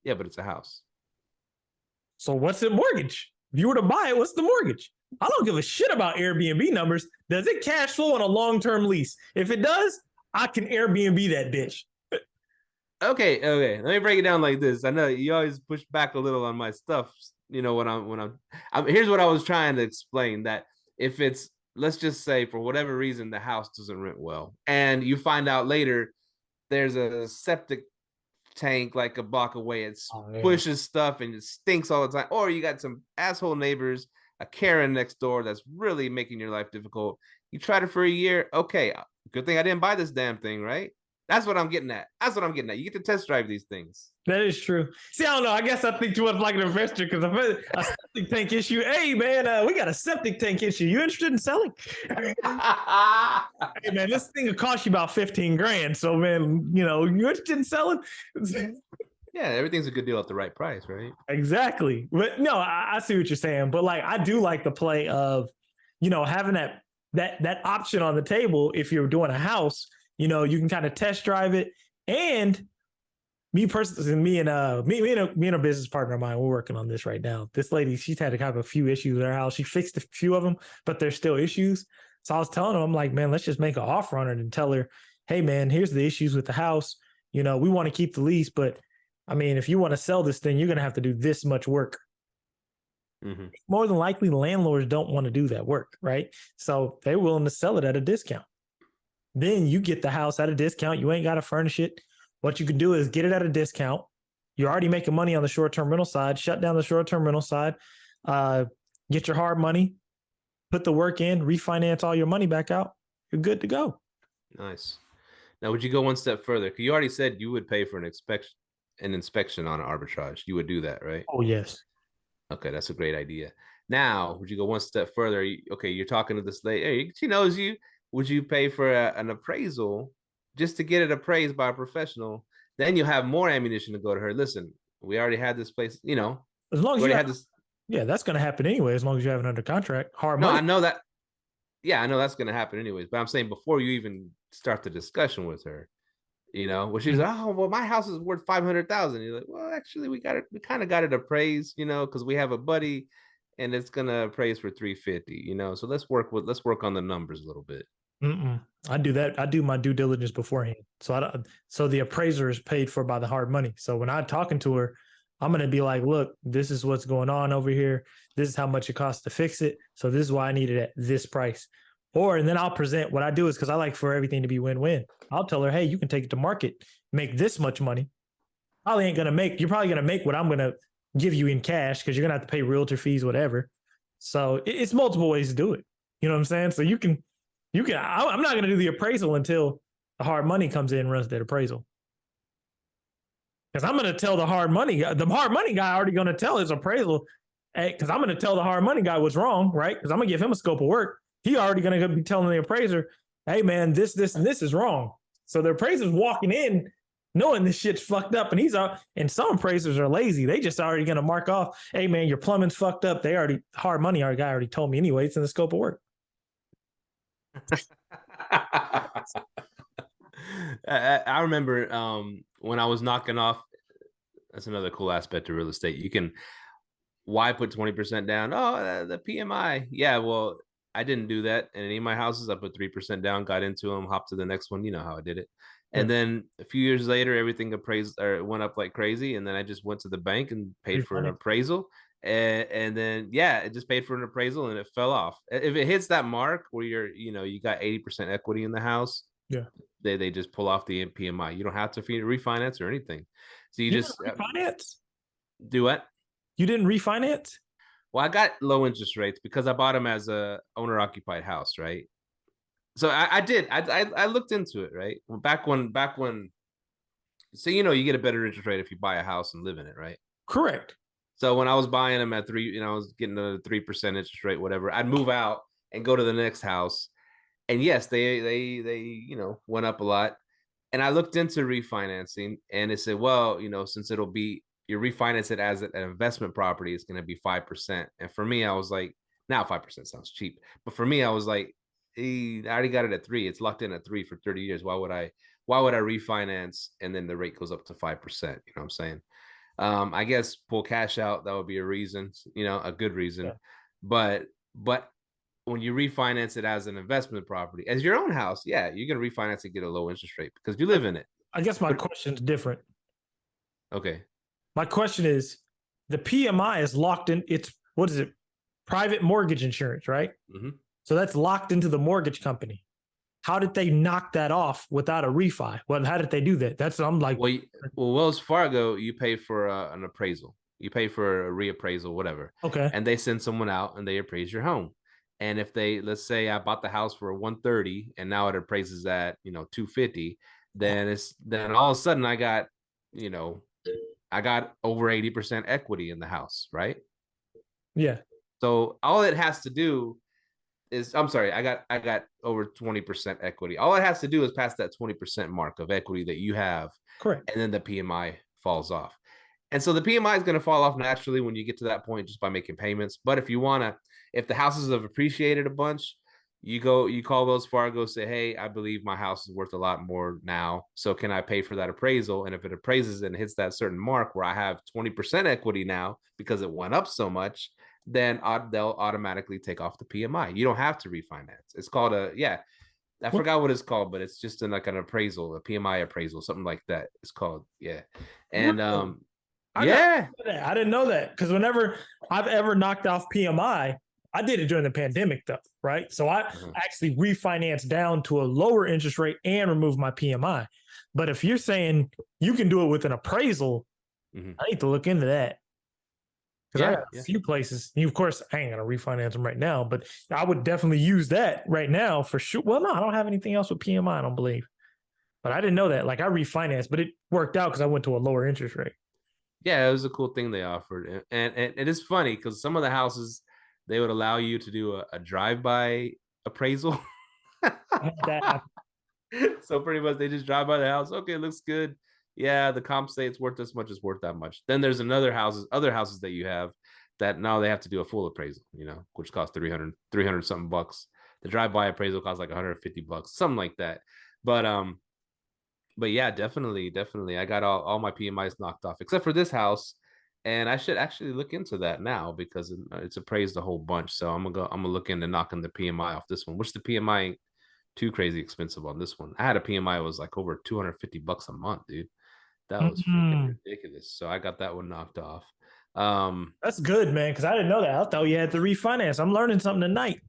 Yeah, but it's a house. So what's the mortgage? If you were to buy it, what's the mortgage? I don't give a shit about Airbnb numbers. Does it cash flow on a long-term lease? If it does, I can Airbnb that bitch. Okay. Let me break it down like this. I know you always push back a little on my stuff. Here's what I was trying to explain, that if it's, let's just say for whatever reason the house doesn't rent well, and you find out later there's a septic tank like a block away, it pushes stuff and it stinks all the time, or you got some asshole neighbors, a Karen next door that's really making your life difficult. You tried it for a year. Okay, good thing I didn't buy this damn thing, right? That's what I'm getting at. You get to test drive these things. That is true. See, I don't know. I guess I think too much like an investor, because a septic tank issue. Hey, man, we got a septic tank issue. You interested in selling? Hey, man, this thing will cost you about 15 grand. So, man, you interested in selling? Yeah, everything's a good deal at the right price, right? Exactly. But no, I see what you're saying. But like, I do like the play of, having that option on the table. If you're doing a house, you can kind of test drive it. And me personally, me and a business partner of mine, we're working on this right now. This lady, she's had to have a few issues in her house. She fixed a few of them, but there's still issues. So I was telling her, I'm like, man, let's just make an offer on it and tell her, hey, man, here's the issues with the house. We want to keep the lease, but I mean, if you want to sell this thing, you're going to have to do this much work. Mm-hmm. More than likely, landlords don't want to do that work, right? So they're willing to sell it at a discount. Then you get the house at a discount. You ain't got to furnish it. What you can do is get it at a discount. You're already making money on the short-term rental side. Shut down the short-term rental side. Get your hard money. Put the work in. Refinance all your money back out. You're good to go. Nice. Now, would you go one step further? Because you already said you would pay for an inspection on arbitrage. You would do that, right? Oh, yes. Okay, that's a great idea. Now, would you go one step further? You're talking to this lady. Hey, she knows you. Would you pay for an appraisal just to get it appraised by a professional? Then you'll have more ammunition to go to her. Listen, we already had this place, as long as you had this. Yeah, that's going to happen anyway, as long as you have it under contract. Hard money. No, I know that. Yeah, I know that's going to happen anyways. But I'm saying before you even start the discussion with her, where she's like, oh, well, my house is worth $500,000. You're like, well, actually, we kind of got it appraised, because we have a buddy, and it's gonna appraise for $350. So let's work on the numbers a little bit. I do that. I do my due diligence beforehand. So the appraiser is paid for by the hard money. So when I'm talking to her, I'm going to be like, look, this is what's going on over here. This is how much it costs to fix it. So this is why I need it at this price. And then I'll present what I do is, because I like for everything to be win-win. I'll tell her, hey, you can take it to market, make this much money. You're probably going to make what I'm going to give you in cash, because you're going to have to pay realtor fees, whatever. So it's multiple ways to do it. You know what I'm saying? So I'm not going to do the appraisal until the hard money comes in and runs that appraisal. Because I'm going to tell the hard money guy already going to tell his appraisal, because I'm going to tell the hard money guy what's wrong, right? Because I'm going to give him a scope of work. He already going to be telling the appraiser, hey, man, this, and this is wrong. So the appraiser's walking in knowing this shit's fucked up, and some appraisers are lazy. They just already going to mark off, hey, man, your plumbing's fucked up. Hard money, our guy already told me anyway, it's in the scope of work. I remember when I was knocking off, that's another cool aspect of real estate. Why put 20% down? Oh, the PMI. Yeah, well, I didn't do that. In any of my houses, I put 3% down, got into them, hopped to the next one. You know how I did it. And then a few years later, everything went up like crazy. And then I just went to the bank and paid for an appraisal. And then, it just paid for an appraisal and it fell off. If it hits that mark where you got 80% equity in the house, they just pull off the PMI. You don't have to refinance or anything. So you just refinance. Do what? You didn't refinance? Well, I got low interest rates because I bought them as a owner occupied house, right? So I did. I looked into it, right? Back when. So you get a better interest rate if you buy a house and live in it, right? Correct. So when I was buying them at 3, I was getting a 3% interest rate, whatever. I'd move out and go to the next house, and yes, they went up a lot. And I looked into refinancing, and it said, well, since you refinance it as an investment property, it's going to be 5%. And for me, I was like, now 5% sounds cheap, but for me, I was like, I already got it at 3. It's locked in at 3 for 30 years. Why would I refinance and then the rate goes up to 5%? You know what I'm saying? I guess pull cash out, that would be a reason, a good reason. Yeah. But when you refinance it as an investment property, as your own house, you're going to refinance and get a low interest rate because you live in it. I guess my question's different. Okay. My question is, the PMI is locked in. It's, what is it? Private mortgage insurance, right? Mm-hmm. So that's locked into the mortgage company. How did they knock that off without a refi? Well, how did they do that? That's, I'm like, well, Wells Fargo, you pay for an appraisal. You pay for a reappraisal, whatever. okay. And they send someone out and they appraise your home. And if they, let's say I bought the house for 130 and now it appraises at, 250, then all of a sudden I got, I got over 80% equity in the house, right? Yeah. So all it has to do is, I'm sorry, I got over 20% equity. All it has to do is pass that 20% mark of equity that you have. Correct. And then the PMI falls off. And so the PMI is going to fall off naturally when you get to that point just by making payments. But if the houses have appreciated a bunch, you call Wells Fargo, say, hey, I believe my house is worth a lot more now. So can I pay for that appraisal? And if it appraises and hits that certain mark where I have 20% equity now because it went up so much, then they'll automatically take off the PMI. You don't have to refinance. It's called I forgot what it's called, but it's just like an appraisal, a PMI appraisal, something like that. It's called, yeah. And I didn't know that, because whenever I've ever knocked off PMI, I did it during the pandemic though, right? So I actually refinanced down to a lower interest rate and removed my PMI. But if you're saying you can do it with an appraisal, I need to look into that. Because I got a few places. Of course, I ain't gonna refinance them right now, but I would definitely use that right now for sure. Well, no, I don't have anything else with PMI, I don't believe. But I didn't know that. Like, I refinanced, but it worked out because I went to a lower interest rate. Yeah, it was a cool thing they offered. And it is funny because some of the houses, they would allow you to do a drive-by appraisal. So pretty much they just drive by the house. Okay, it looks good. Yeah, the comps say it's worth this much, it's worth that much. Then there's other houses that you have that now they have to do a full appraisal, which costs 300 something bucks. The drive-by appraisal costs like 150 bucks, something like that. But yeah, definitely. I got all my PMIs knocked off, except for this house. And I should actually look into that now because it's appraised a whole bunch. So I'm gonna look into knocking the PMI off this one, which the PMI ain't too crazy expensive on this one. I had a PMI was like over 250 bucks a month, dude. That was freaking ridiculous. So I got that one knocked off. That's good, man, because I didn't know that. I thought you had to refinance. I'm learning something tonight.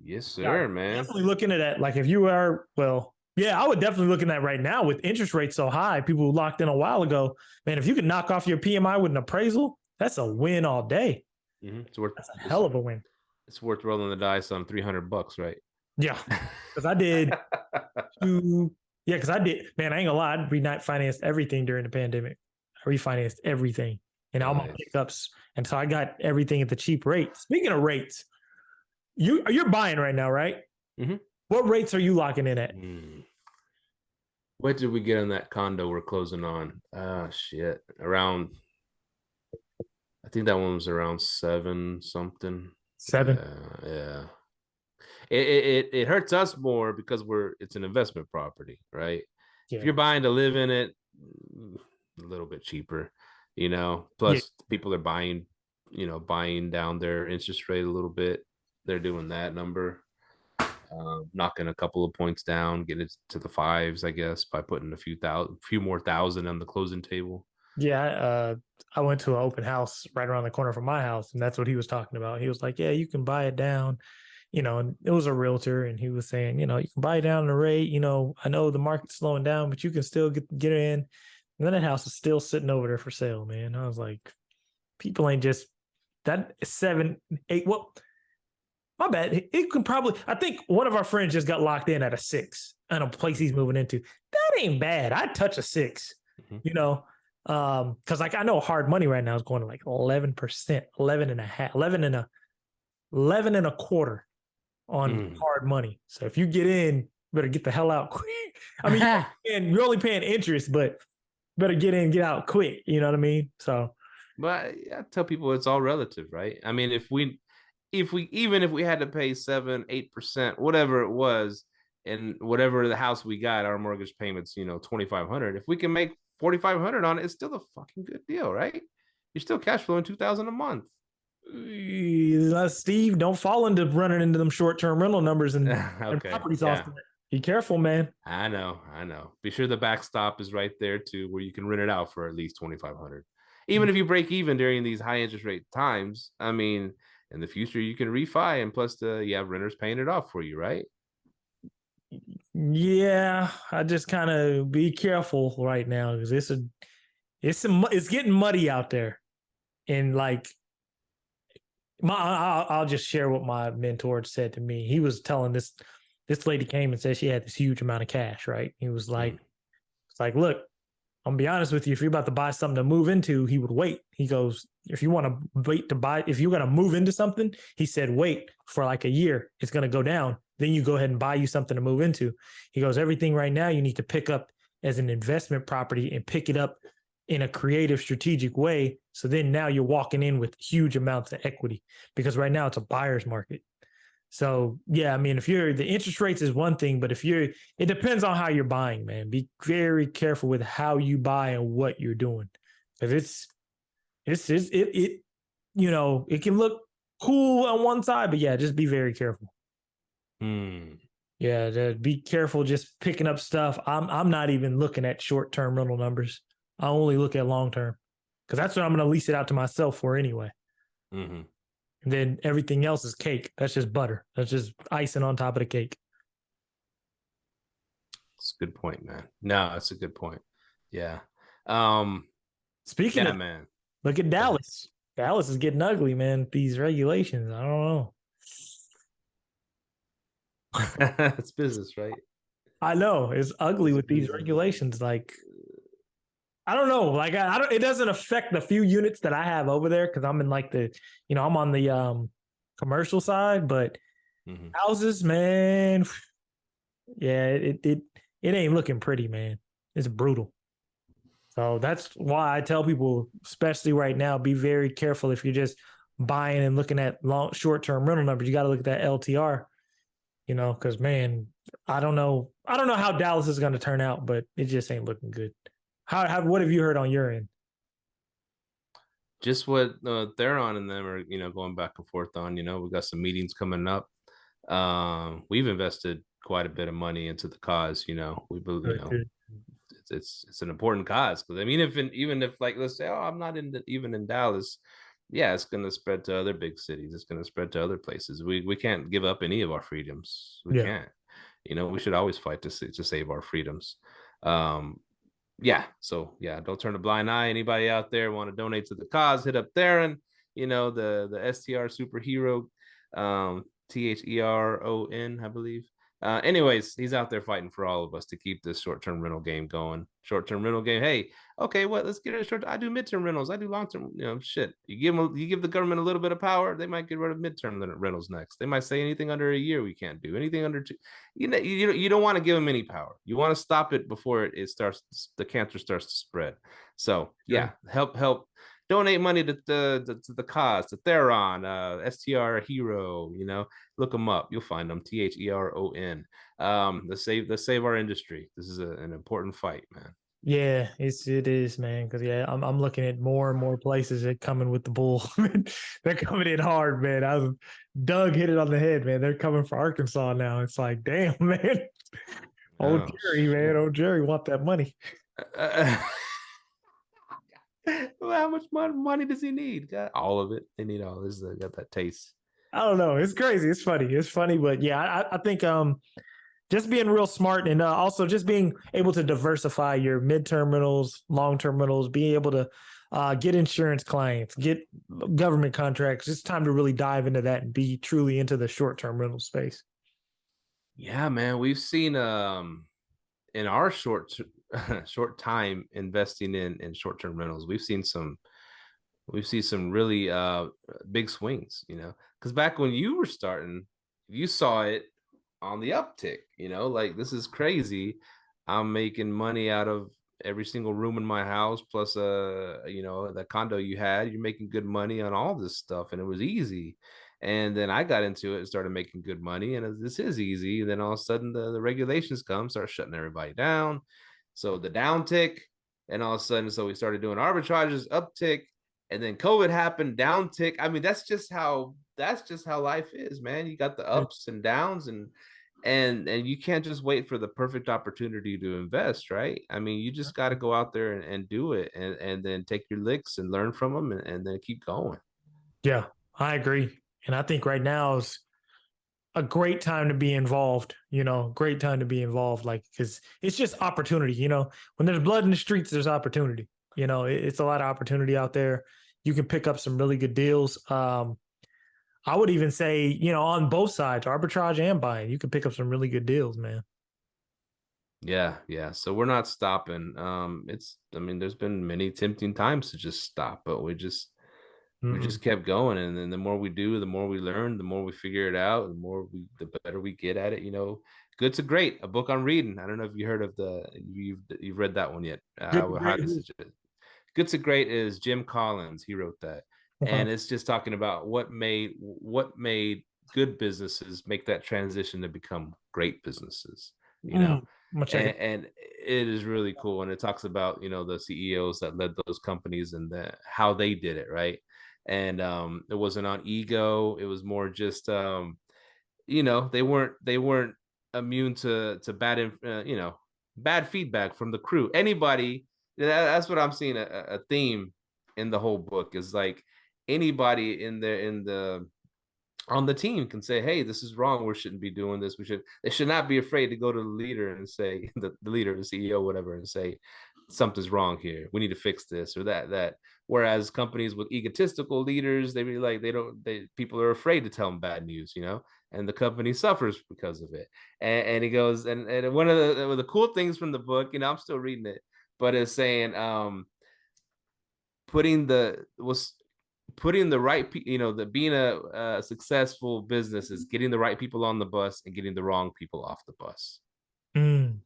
Yes, sir, man. Definitely looking at that. Like, if you are, well, yeah, I would definitely look at that right now with interest rates so high. People who locked in a while ago, man, if you could knock off your PMI with an appraisal, that's a win all day. That's a hell of a win. It's worth rolling the dice on 300 bucks, right? Yeah, because I did man, I ain't gonna lie, I refinanced everything during the pandemic. I refinanced everything and all my pickups, and so I got everything at the cheap rate. Speaking of rates, you're buying right now, right? What rates are you locking in at? What did we get on that condo we're closing on? Shit, around, I think that one was around 7 something. 7. Yeah. It hurts us more because it's an investment property, right? Yeah. If you're buying to live in it, a little bit cheaper, plus people are buying down their interest rate a little bit. They're doing that number, knocking a couple of points down, getting it to the 5s, I guess, by putting a few more thousand on the closing table. Yeah. I went to an open house right around the corner from my house, and that's what he was talking about. He was like, yeah, you can buy it down. And it was a realtor, and he was saying, you can buy it down the rate. I know the market's slowing down, but you can still get in. And then that house is still sitting over there for sale, man. I was like, people ain't just that 7, 8. Well, my bad. It can probably. I think one of our friends just got locked in at a 6 in a place he's moving into. That ain't bad. I'd touch a 6. Because like I know hard money right now is going to like 11%, 11 and a half, 11 and a quarter. On hard money. So if you get in, better get the hell out quick. I mean, you're only paying interest, but better get in, get out quick. You know what I mean? So, but I tell people it's all relative, right? I mean, if we had to pay 7-8%, whatever it was, and whatever the house we got, our mortgage payments, $2,500. If we can make $4,500 on it, it's still a fucking good deal, right? You're still cash flowing $2,000 a month. Steve, don't fall into running into them short-term rental numbers and, okay. and properties yeah. off. Be careful, man. I know. Be sure the backstop is right there too, where you can rent it out for at least 2,500. Even if you break even during these high interest rate times, I mean, in the future you can refi, and plus you have renters paying it off for you, right? Yeah, I just kind of be careful right now because it's getting muddy out there, and like I'll just share what my mentor said to me. He was telling this lady came and said she had this huge amount of cash, right? He was like, it's like, look, I'm gonna be honest with you. If you're about to buy something to move into, he would wait. He goes, if you want to wait to buy, if you're gonna move into something, he said, wait for like a year. It's gonna go down. Then you go ahead and buy you something to move into. He goes, everything right now you need to pick up as an investment property and pick it up in a creative, strategic way. So then now you're walking in with huge amounts of equity because right now it's a buyer's market. So yeah, I mean, if you're the interest rates is one thing, but it depends on how you're buying, man. Be very careful with how you buy and what you're doing, because it it can look cool on one side, but yeah, just be very careful. Yeah, be careful just picking up stuff. I'm not even looking at short-term rental numbers. I only look at long-term because that's what I'm going to lease it out to myself for anyway. And then everything else is cake. That's just butter. That's just icing on top of the cake. That's a good point, man. No, that's a good point. Yeah. Speaking of, man, look at Dallas. Dallas is getting ugly, man. These regulations. I don't know. It's business, right? I know it's ugly with these regulations. Like, I don't know. Like, I don't. It doesn't affect the few units that I have over there because I'm in like I'm on the commercial side, but houses, man. Yeah, it ain't looking pretty, man. It's brutal. So that's why I tell people, especially right now, be very careful if you're just buying and looking at short-term rental numbers. You got to look at that LTR, because man, I don't know how Dallas is going to turn out, but it just ain't looking good. What have you heard on your end? Just what Theron and them are, going back and forth on. We've got some meetings coming up. We've invested quite a bit of money into the cause. We believe, it's an important cause, because I mean, even if like, let's say, I'm not even in Dallas, yeah, it's going to spread to other big cities. It's going to spread to other places. We can't give up any of our freedoms. We can't. We should always fight to save our freedoms. Yeah. So yeah, don't turn a blind eye. Anybody out there want to donate to the cause, hit up Theron, the STR superhero, Theron, I believe. Anyways, he's out there fighting for all of us to keep this short-term rental game going. Short-term rental game. Hey, okay, let's get it short. I do midterm rentals. I do long-term, shit. You give the government a little bit of power, they might get rid of midterm rentals next. They might say anything under a year we can't do. Anything under 2. You don't want to give them any power. You want to stop it before it starts, the cancer starts to spread. So yeah, help. Donate money to the cause, to Theron, STR Hero. Look them up. You'll find them. Theron. Let's save our industry. This is an important fight, man. Yeah, it is, man. Because I'm looking at more and more places that coming with the bull. They're coming in hard, man. Doug hit it on the head, man. They're coming for Arkansas now. It's like, damn, man. Jerry, man. Oh, Jerry want that money. Well, how much money does he need? Got all of it. They need all this. Got that taste. I don't know. It's crazy. It's funny, but yeah, I think just being real smart, and also just being able to diversify your midterm rentals, long-term rentals, being able to get insurance clients, get government contracts. It's time to really dive into that and be truly into the short-term rental space. Yeah, man. We've seen in our short time investing in short-term rentals, we've seen some really big swings, because back when you were starting, you saw it on the uptick, like, this is crazy. I'm making money out of every single room in my house, plus the condo you had. You're making good money on all this stuff, and it was easy. And then I got into it and started making good money, and this is easy. And then all of a sudden the regulations start shutting everybody down. So the downtick, and all of a sudden, so we started doing arbitrages, uptick, and then COVID happened, downtick. I mean, that's just how life is, man. You got the ups and downs, and and you can't just wait for the perfect opportunity to invest, right? I mean, you just got to go out there and do it, and then take your licks and learn from them, and then keep going. Yeah, I agree. And I think right now is a great time to be involved, great time to be involved. Like, cause it's just opportunity, when there's blood in the streets, there's opportunity, it's a lot of opportunity out there. You can pick up some really good deals. I would even say, on both sides, arbitrage and buying, you can pick up some really good deals, man. Yeah. So we're not stopping. I mean, there's been many tempting times to just stop, but we just kept going, and then the more we do, the more we learn, the more we figure it out, the better we get at it. Good to Great, a book on reading. I don't know if you heard of you've read that one yet. I Good, would great. highly suggest. Good to Great is Jim Collins. He wrote that, and it's just talking about what made good businesses make that transition to become great businesses. And it is really cool, and it talks about the CEOs that led those companies and how they did it, right? And it wasn't on ego. It was more just they weren't immune to bad feedback from the crew. Anybody, that's what I'm seeing, a theme in the whole book is like anybody in the on the team can say, hey, this is wrong, we shouldn't be doing this, they should not be afraid to go to the leader and say, the leader, the CEO, whatever, and say something's wrong here, we need to fix this or that. Whereas companies with egotistical leaders, they really people are afraid to tell them bad news, and the company suffers because of it. And he goes, and one of the cool things from the book, I'm still reading it, but it's saying putting the right being a successful business is getting the right people on the bus and getting the wrong people off the bus. And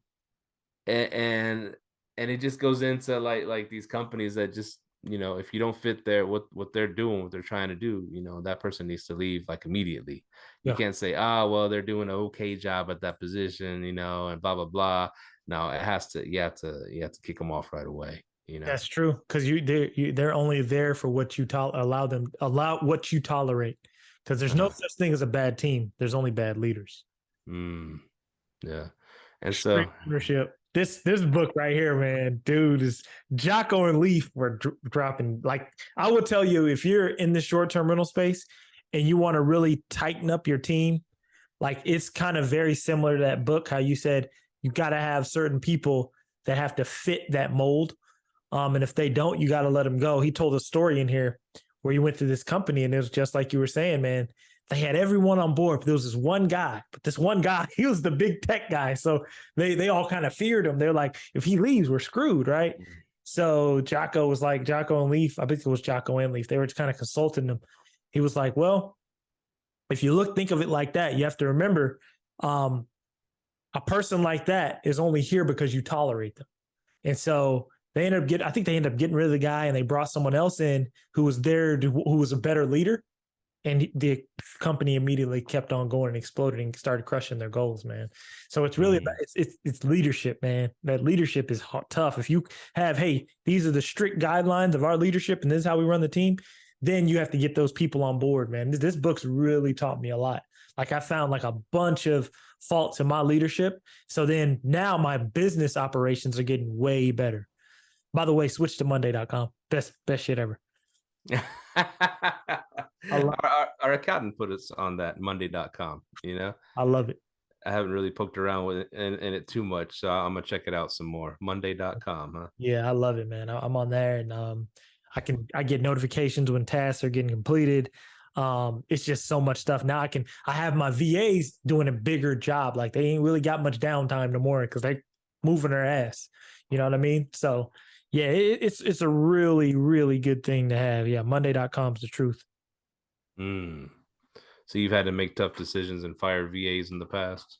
it just goes into like these companies that just if you don't fit there what they're doing, what they're trying to do, that person needs to leave like immediately. You can't say, well, they're doing an okay job at that position, and blah blah blah. No, you have to kick them off right away. That's true, because they're only there for what you allow what you tolerate, because there's no such thing as a bad team. There's only bad leaders. Yeah. And so ownership. This book right here, man, dude, is Jocko and Leaf were dropping. Like, I would tell you, if you're in the short-term rental space and you want to really tighten up your team, like, it's kind of very similar to that book, how you said you got to have certain people that have to fit that mold. And if they don't, you got to let them go. He told a story in here where he went to this company, and it was just like you were saying, man. They had everyone on board, but there was this one guy. But this one guy, he was the big tech guy. So they all kind of feared him. They're like, if he leaves, we're screwed, right? So Jocko and Leaf, I think it was Jocko and Leaf, they were just kind of consulting him. He was like, well, if you think of it like that, you have to remember a person like that is only here because you tolerate them. And so they ended up getting rid of the guy, and they brought someone else in who was who was a better leader. And the company immediately kept on going and exploding and started crushing their goals, man. So it's really about, it's leadership, man. That leadership is tough. If you have, hey, these are the strict guidelines of our leadership, and this is how we run the team, then you have to get those people on board, man. This book's really taught me a lot. Like, I found like a bunch of faults in my leadership. So then now my business operations are getting way better. By the way, switch to Monday.com. Best shit ever. Our accountant put us on that Monday.com. I love it. I haven't really poked around with it in it too much, so I'm gonna check it out some more. Monday.com, huh? Yeah, I love it, man. I'm on there, and I get notifications when tasks are getting completed. It's just so much stuff now. I have my VAs doing a bigger job. Like, they ain't really got much downtime no more because they moving their ass. You know what I mean? So yeah, it's a really, really good thing to have. Yeah, Monday.com is the truth. So you've had to make tough decisions and fire VAs in the past?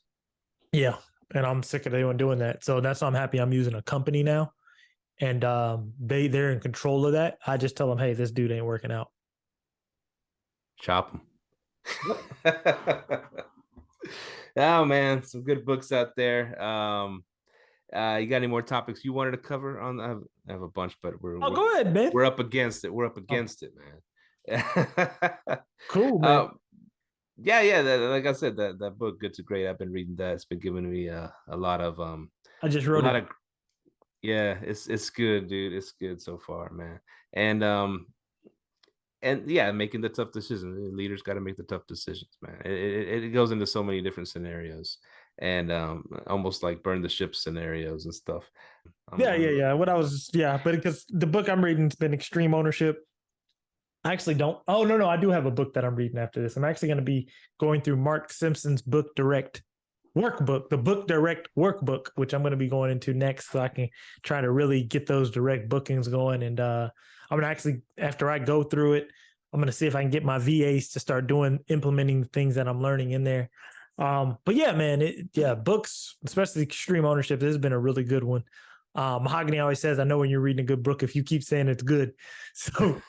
Yeah, and I'm sick of anyone doing that. So that's why I'm happy I'm using a company now, and they're in control of that. I just tell them, hey, this dude ain't working out. Chop them. Oh man, some good books out there. You got any more topics you wanted to cover on? I have a bunch, but go ahead, man. We're up against it. We're up against it, man. Cool, man. Yeah. Like I said, that book, Good to Great. I've been reading that. It's been giving me a lot of I just a wrote lot it. of yeah. It's good, dude. It's good so far, man. And yeah, making the tough decisions. Leaders got to make the tough decisions, man. It goes into so many different scenarios, and almost like burn the ship scenarios and stuff. Yeah. What I was, yeah, but because the book I'm reading has been Extreme Ownership. I actually don't. Oh no, I do have a book that I'm reading after this. I'm actually going to be going through Mark Simpson's Book Direct workbook, the Book Direct workbook, which I'm going to be going into next, so I can try to really get those direct bookings going. And I'm gonna actually, after I go through it, I'm gonna see if I can get my VAs to start implementing the things that I'm learning in there. But yeah, man, books, especially Extreme Ownership, this has been a really good one. Mahogany always says, "I know when you're reading a good book if you keep saying it's good." So,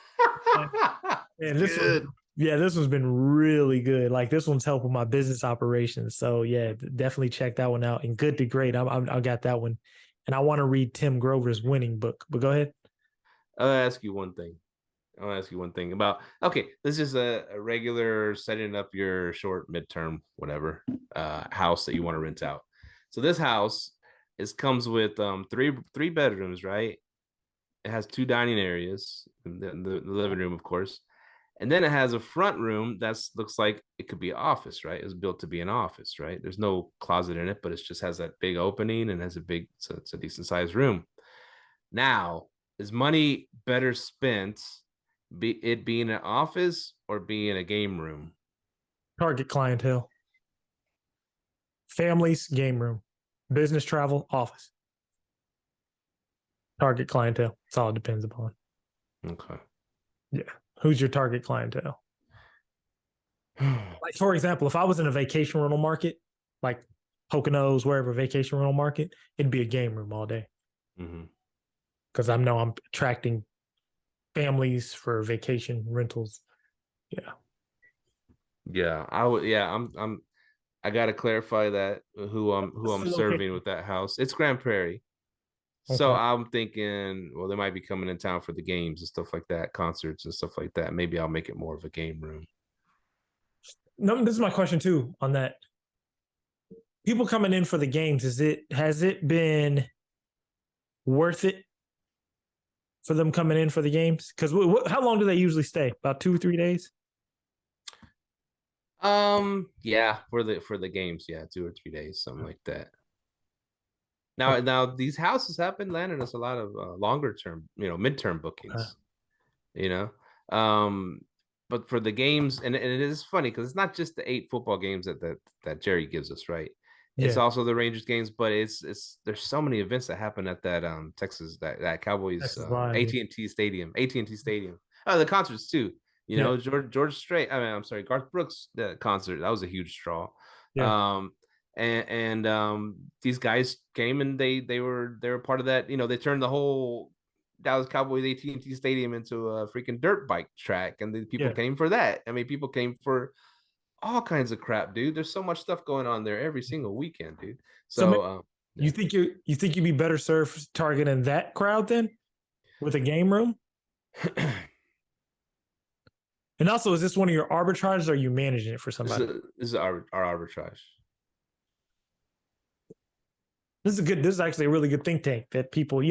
and this one, Good. this one's been really good. Like this one's helping my business operations. So yeah, definitely check that one out. And Good to Great, I got that one, and I want to read Tim Grover's Winning book. But go ahead. I'll ask you one thing. I'll ask you one thing about, okay, this is a regular setting up your short, midterm, whatever, house that you want to rent out. So this house comes with three bedrooms, right? It has 2 dining areas, the living room, of course. And then it has a front room that looks like it could be an office, right? It's built to be an office, right? There's no closet in it, but it just has that big opening and has so it's a decent sized room. Now, is money better spent it being an office or being a game room? Target clientele, families, game room, business travel, office. Target clientele. That's all it depends upon. Okay. Yeah. Who's your target clientele? Like, for example, if I was in a vacation rental market, like Poconos, wherever vacation rental market, it'd be a game room all day. Because I know I'm attracting families for vacation rentals. Yeah. Yeah, I gotta clarify that who I'm serving with that house. It's Grand Prairie. So Okay. I'm thinking, well, they might be coming in town for the games and stuff like that, concerts and stuff like that. Maybe I'll make it more of a game room. No, this is my question too on that. People coming in for the games, has it been worth it for them coming in for the games? Because how long do they usually stay? About 2-3 days. Yeah, for the games, yeah, 2 or 3 days, something like that. Now these houses have been landing us a lot of longer term, midterm bookings. You know, but for the games, and it is funny because it's not just the 8 football games that Jerry gives us, right? It's also the Rangers games, but it's there's so many events that happen at that Texas that Cowboys AT&T Stadium, Oh, the concerts too. George Strait. I mean, I'm sorry, Garth Brooks concert. That was a huge draw. Yeah. And these guys came and they were part of that. They turned the whole Dallas Cowboys AT&T Stadium into a freaking dirt bike track, and the people came for that. I mean, people came for all kinds of crap, dude. There's so much stuff going on there every single weekend, dude. So, you think you'd be better served targeting that crowd then with a game room? And also, is this one of your arbitrages or are you managing it for somebody? This is our arbitrage. This is actually a really good think tank that people,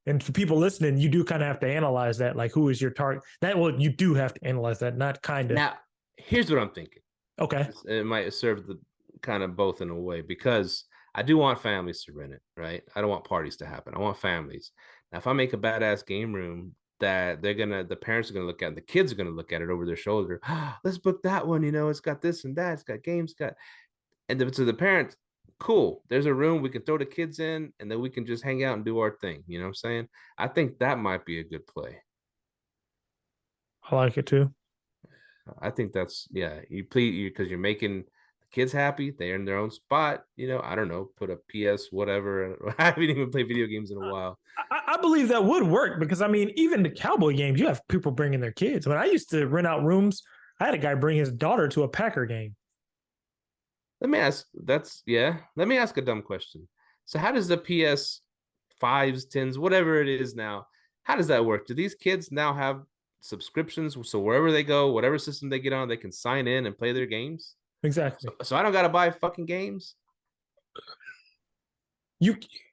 and for people listening, you do kind of have to analyze that. Like, who is your target? You do have to analyze that, not kind of. Now, here's what I'm thinking. Okay. It might serve the kind of both in a way, because I do want families to rent it, right? I don't want parties to happen. I want families. Now, if I make a badass game room that the parents are gonna look at, the kids are gonna look at it over their shoulder. Let's book that one. It's got this and that. It's got games. And to the parents, cool. There's a room we can throw the kids in, and then we can just hang out and do our thing. You know what I'm saying? I think that might be a good play. I like it too. I think that's because you're making the kids happy. They're in their own spot. I don't know, put a PS whatever. I haven't even played video games in a while. I believe that would work because, I mean, even the Cowboy games, you have people bringing their kids. When I used to rent out rooms, I had a guy bring his daughter to a Packer game. Let me ask a dumb question. So how does the PS 5s, 10s, whatever it is now, how does that work? Do these kids now have subscriptions, so wherever they go, whatever system they get on, they can sign in and play their games. Exactly. So I don't gotta buy fucking games.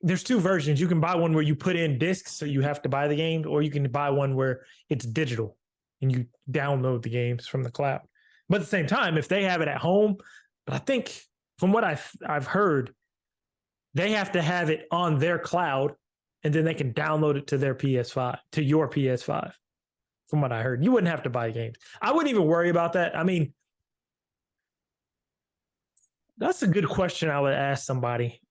There's two versions. You can buy one where you put in discs, so you have to buy the games, or you can buy one where it's digital and you download the games from the cloud. But at the same time, if they have it at home, but I think from what I've heard, they have to have it on their cloud, and then they can download it to their PS5, to your PS5. From what I heard, you wouldn't have to buy games. I wouldn't even worry about that. I mean, that's a good question I would ask somebody.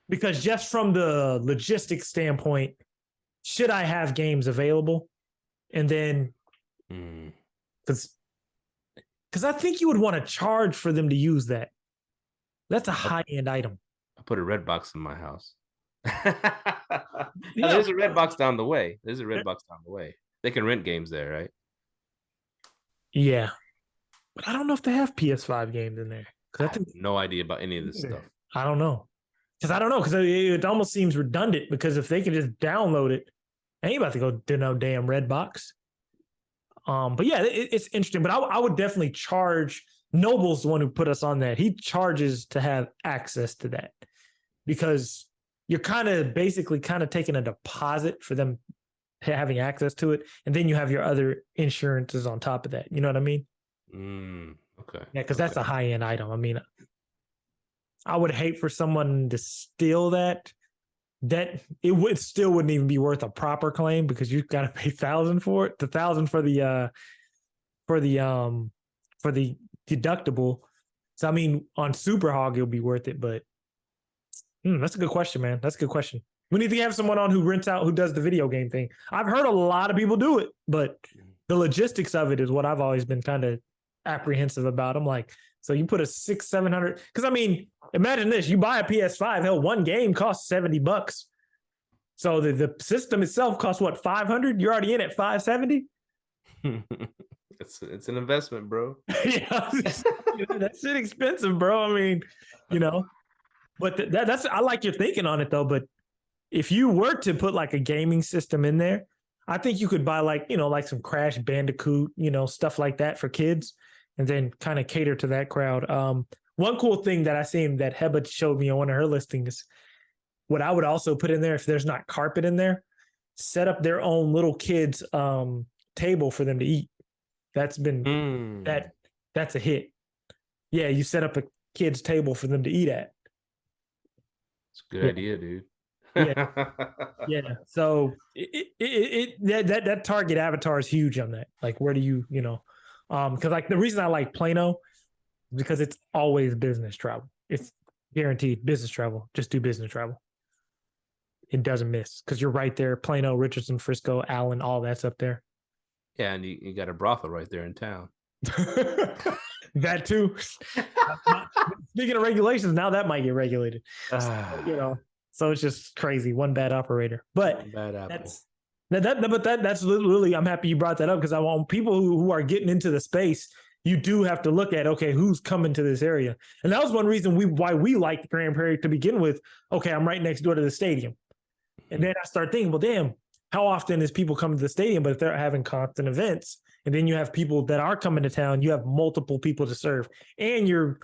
Because just from the logistics standpoint, should I have games available? And then, because I think you would want to charge for them to use that. That's a high-end item. I put a red box in my house. There's a red box down the way. They can rent games there, right? Yeah. But I don't know if they have PS5 games in there. I have no idea about any of this stuff. I don't know. Because it almost seems redundant, because if they can just download it, ain't about to go to no damn red box. But yeah, it's interesting. But I would definitely charge. Noble's the one who put us on that. He charges to have access to that, because you're basically taking a deposit for them having access to it, and then you have your other insurances on top of that. You know what I mean? Okay. Yeah, because that's a high-end item. I mean, I would hate for someone to steal that. That it wouldn't even be worth a proper claim, because you've got to pay $1,000 for it. The $1,000 for the deductible. So I mean, on Super Hog it'll be worth it. But that's a good question, man. That's a good question. We need to have someone on who does the video game thing. I've heard a lot of people do it, but the logistics of it is what I've always been kind of apprehensive about. I'm like, so you put a $600-$700, because I mean, imagine this: you buy a PS5, hell, one game costs $70. So the system itself costs what, $500? You're already in at $570. It's an investment, bro. Yeah, that shit expensive, bro. I mean, but that's I like your thinking on it though. But if you were to put like a gaming system in there, I think you could buy like some Crash Bandicoot, stuff like that for kids, and then kind of cater to that crowd. One cool thing that I seen that Heba showed me on one of her listings, what I would also put in there, if there's not carpet in there, set up their own little kids table for them to eat. That's been that's a hit. Yeah, you set up a kid's table for them to eat at. It's a good idea, dude. Yeah. So that target avatar is huge on that. Like, where do you because like the reason I like Plano is because it's always business travel. It's guaranteed business travel. Just do business travel. It doesn't miss, because you're right there. Plano, Richardson, Frisco, Allen, all that's up there. Yeah, and you got a brothel right there in town. That too. Speaking of regulations, now that might get regulated. So it's just crazy. One bad operator. But that's literally, I'm happy you brought that up, because I want people who are getting into the space. You do have to look at, okay, who's coming to this area. And that was one reason why we liked Grand Prairie to begin with. Okay, I'm right next door to the stadium. And then I start thinking, well, damn, how often is people coming to the stadium? But if they're having constant events, and then you have people that are coming to town, you have multiple people to serve. And you're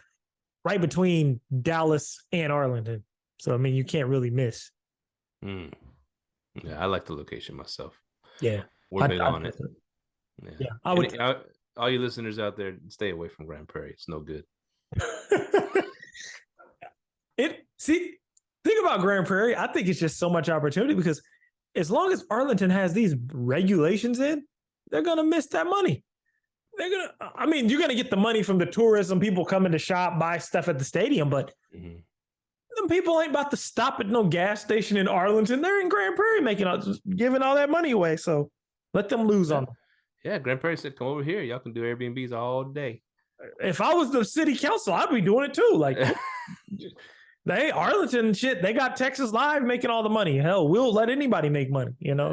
right between Dallas and Arlington. So, I mean, you can't really miss. Yeah, I like the location myself. Yeah. We're big on it. Yeah. I would. All you listeners out there, stay away from Grand Prairie. It's no good. Think about Grand Prairie. I think it's just so much opportunity, because as long as Arlington has these regulations in, they're going to miss that money. You're going to get the money from the tourism, people coming to shop, buy stuff at the stadium, but them people ain't about to stop at no gas station in Arlington. They're in Grand Prairie giving all that money away. So let them lose on them. Yeah, Grand Prairie said, come over here. Y'all can do Airbnbs all day. If I was the city council, I'd be doing it too. Like, they Arlington shit, they got Texas Live making all the money. Hell, we'll let anybody make money, So,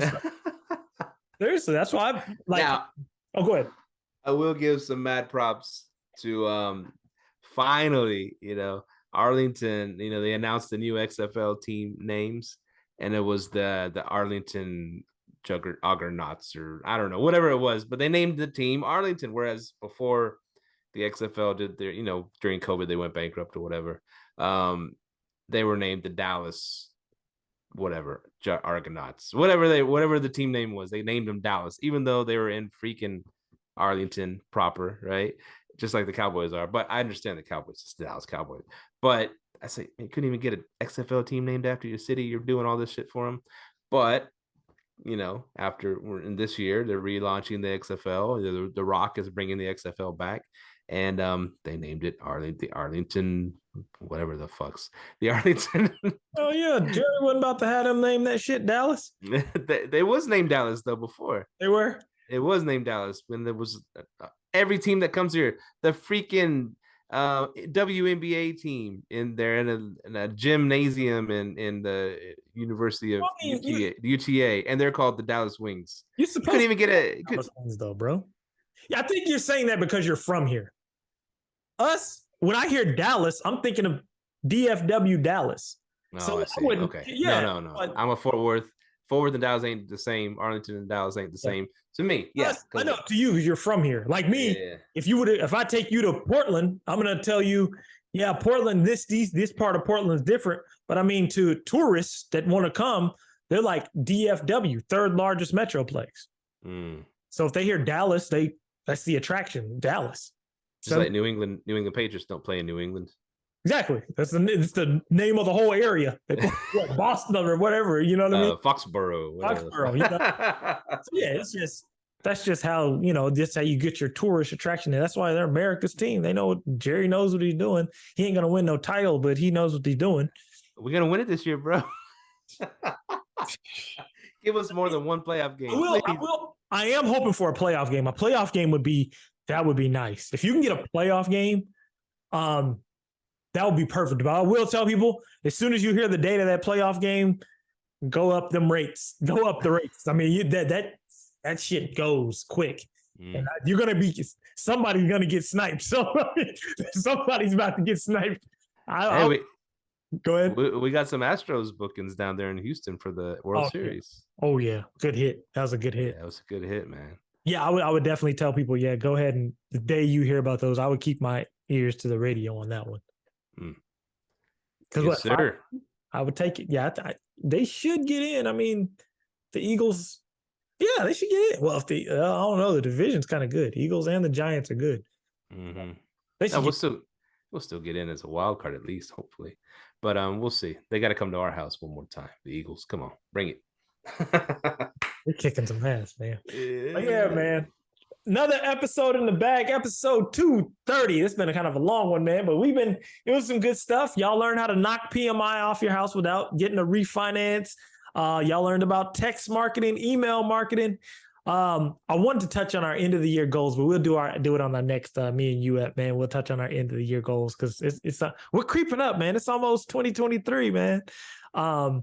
seriously, that's why I like. Now, go ahead. I will give some mad props to finally, Arlington. They announced the new XFL team names, and it was the Arlington Juggernauts, or I don't know, whatever it was, but they named the team Arlington, whereas before the XFL did their, during COVID they went bankrupt or whatever. They were named the Dallas Argonauts, whatever the team name was. They named them Dallas, even though they were in freaking Arlington proper, right? Just like the Cowboys are. But I understand the Cowboys, it's the Dallas Cowboys. But I say you couldn't even get an XFL team named after your city. You're doing all this shit for them. But after we're in this year, they're relaunching the XFL. The Rock is bringing the XFL back, and they named it Arlington, whatever the fuck's the Arlington. Oh yeah, Jerry wasn't about to have them name that shit Dallas. They was named Dallas though before. They were. It was named Dallas when there was every team that comes here. The freaking WNBA team in there in a gymnasium in the University of UTA, and they're called the Dallas Wings. You couldn't even get Dallas Wings though, bro. Yeah, I think you're saying that because you're from here. When I hear Dallas, I'm thinking of DFW Dallas. No, so I see. Okay. Yeah, no. But I'm a Fort Worth. Fort Worth and Dallas ain't the same. Arlington and Dallas ain't the same. To me, yes. I know. To you, you're from here. Like me, if I take you to Portland, I'm gonna tell you, yeah, Portland. This part of Portland is different. But I mean, to tourists that want to come, they're like DFW, third largest metroplex. So if they hear Dallas, that's the attraction, Dallas. Just like New England Patriots don't play in New England. Exactly. It's the name of the whole area. They play like Boston or whatever. You know what I mean? Foxborough. So yeah, that's just how just how you get your tourist attraction. And that's why they're America's team. They know Jerry knows what he's doing. He ain't gonna win no title, but he knows what he's doing. We're gonna win it this year, bro. Give us more than one playoff game. I am hoping for a playoff game. A playoff game would be nice. If you can get a playoff game, that would be perfect. But I will tell people, as soon as you hear the date of that playoff game, go up them rates. Go up the rates. I mean, that shit goes quick. And somebody's gonna get sniped. So somebody's about to get sniped. Go ahead. We got some Astros bookings down there in Houston for the World Series. Oh yeah, good hit. That was a good hit. Yeah, that was a good hit, man. Yeah, I would definitely tell people, yeah, go ahead, and the day you hear about those, I would keep my ears to the radio on that one. Because I would take it. Yeah, they should get in. I mean, the Eagles, yeah, they should get in. Well, I don't know, the division's kind of good. Eagles and the Giants are good. We'll still get in as a wild card at least, hopefully. But we'll see. They got to come to our house one more time. The Eagles, come on, bring it. We're kicking some ass, man. Yeah, man. Another episode in the bag, episode 230. It's been a kind of a long one, man, but it was some good stuff. Y'all learned how to knock PMI off your house without getting a refinance. Y'all learned about text marketing, email marketing. I wanted to touch on our end of the year goals, but we'll do it on our next me and you app, man. We'll touch on our end of the year goals because we're creeping up, man. It's almost 2023, man. But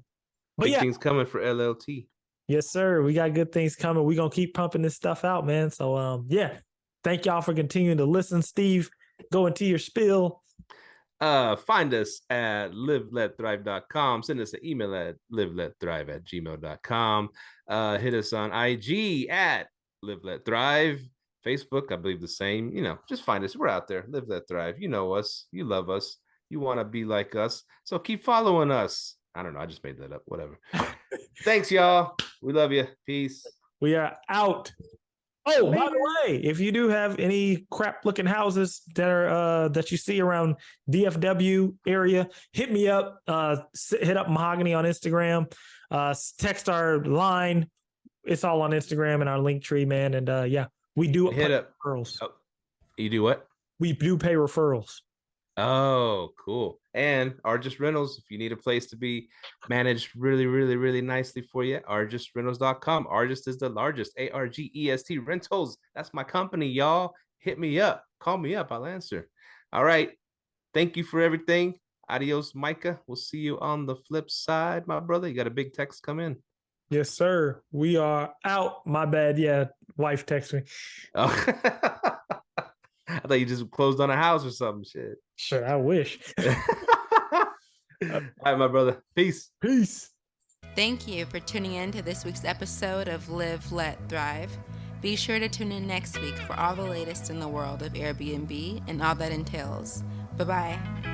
big things coming for LLT. Yes, sir. We got good things coming. We're gonna keep pumping this stuff out, man. So thank y'all for continuing to listen. Steve, go into your spiel. Find us at liveletthrive.com. Send us an email at liveletthrive@gmail.com. Hit us on IG at liveletthrive. Facebook, I believe the same. Just find us. We're out there. Live Let Thrive. You know us. You love us. You want to be like us. So keep following us. I don't know. I just made that up. Whatever. Thanks, y'all. We love you. Peace. We are out. Oh, by the way, if you do have any crap-looking houses that are that you see around DFW area, hit me up. Hit up Mahogany on Instagram. Text our line. It's all on Instagram and our link tree, man. And we do referrals. Oh, you do what? We do pay referrals. Oh, cool. And Argest Rentals, if you need a place to be managed really, really, really nicely for you, argestrentals.com. Argest is the largest, ARGEST rentals. That's my company, y'all. Hit me up. Call me up. I'll answer. All right. Thank you for everything. Adios, Myka. We'll see you on the flip side, my brother. You got a big text come in. Yes, sir. We are out. My bad. Yeah. Wife texted me. Oh. I thought you just closed on a house or something. Shit. Sure, I wish. All right, my brother. Peace. Peace. Thank you for tuning in to this week's episode of Live, Let, Thrive. Be sure to tune in next week for all the latest in the world of Airbnb and all that entails. Bye-bye.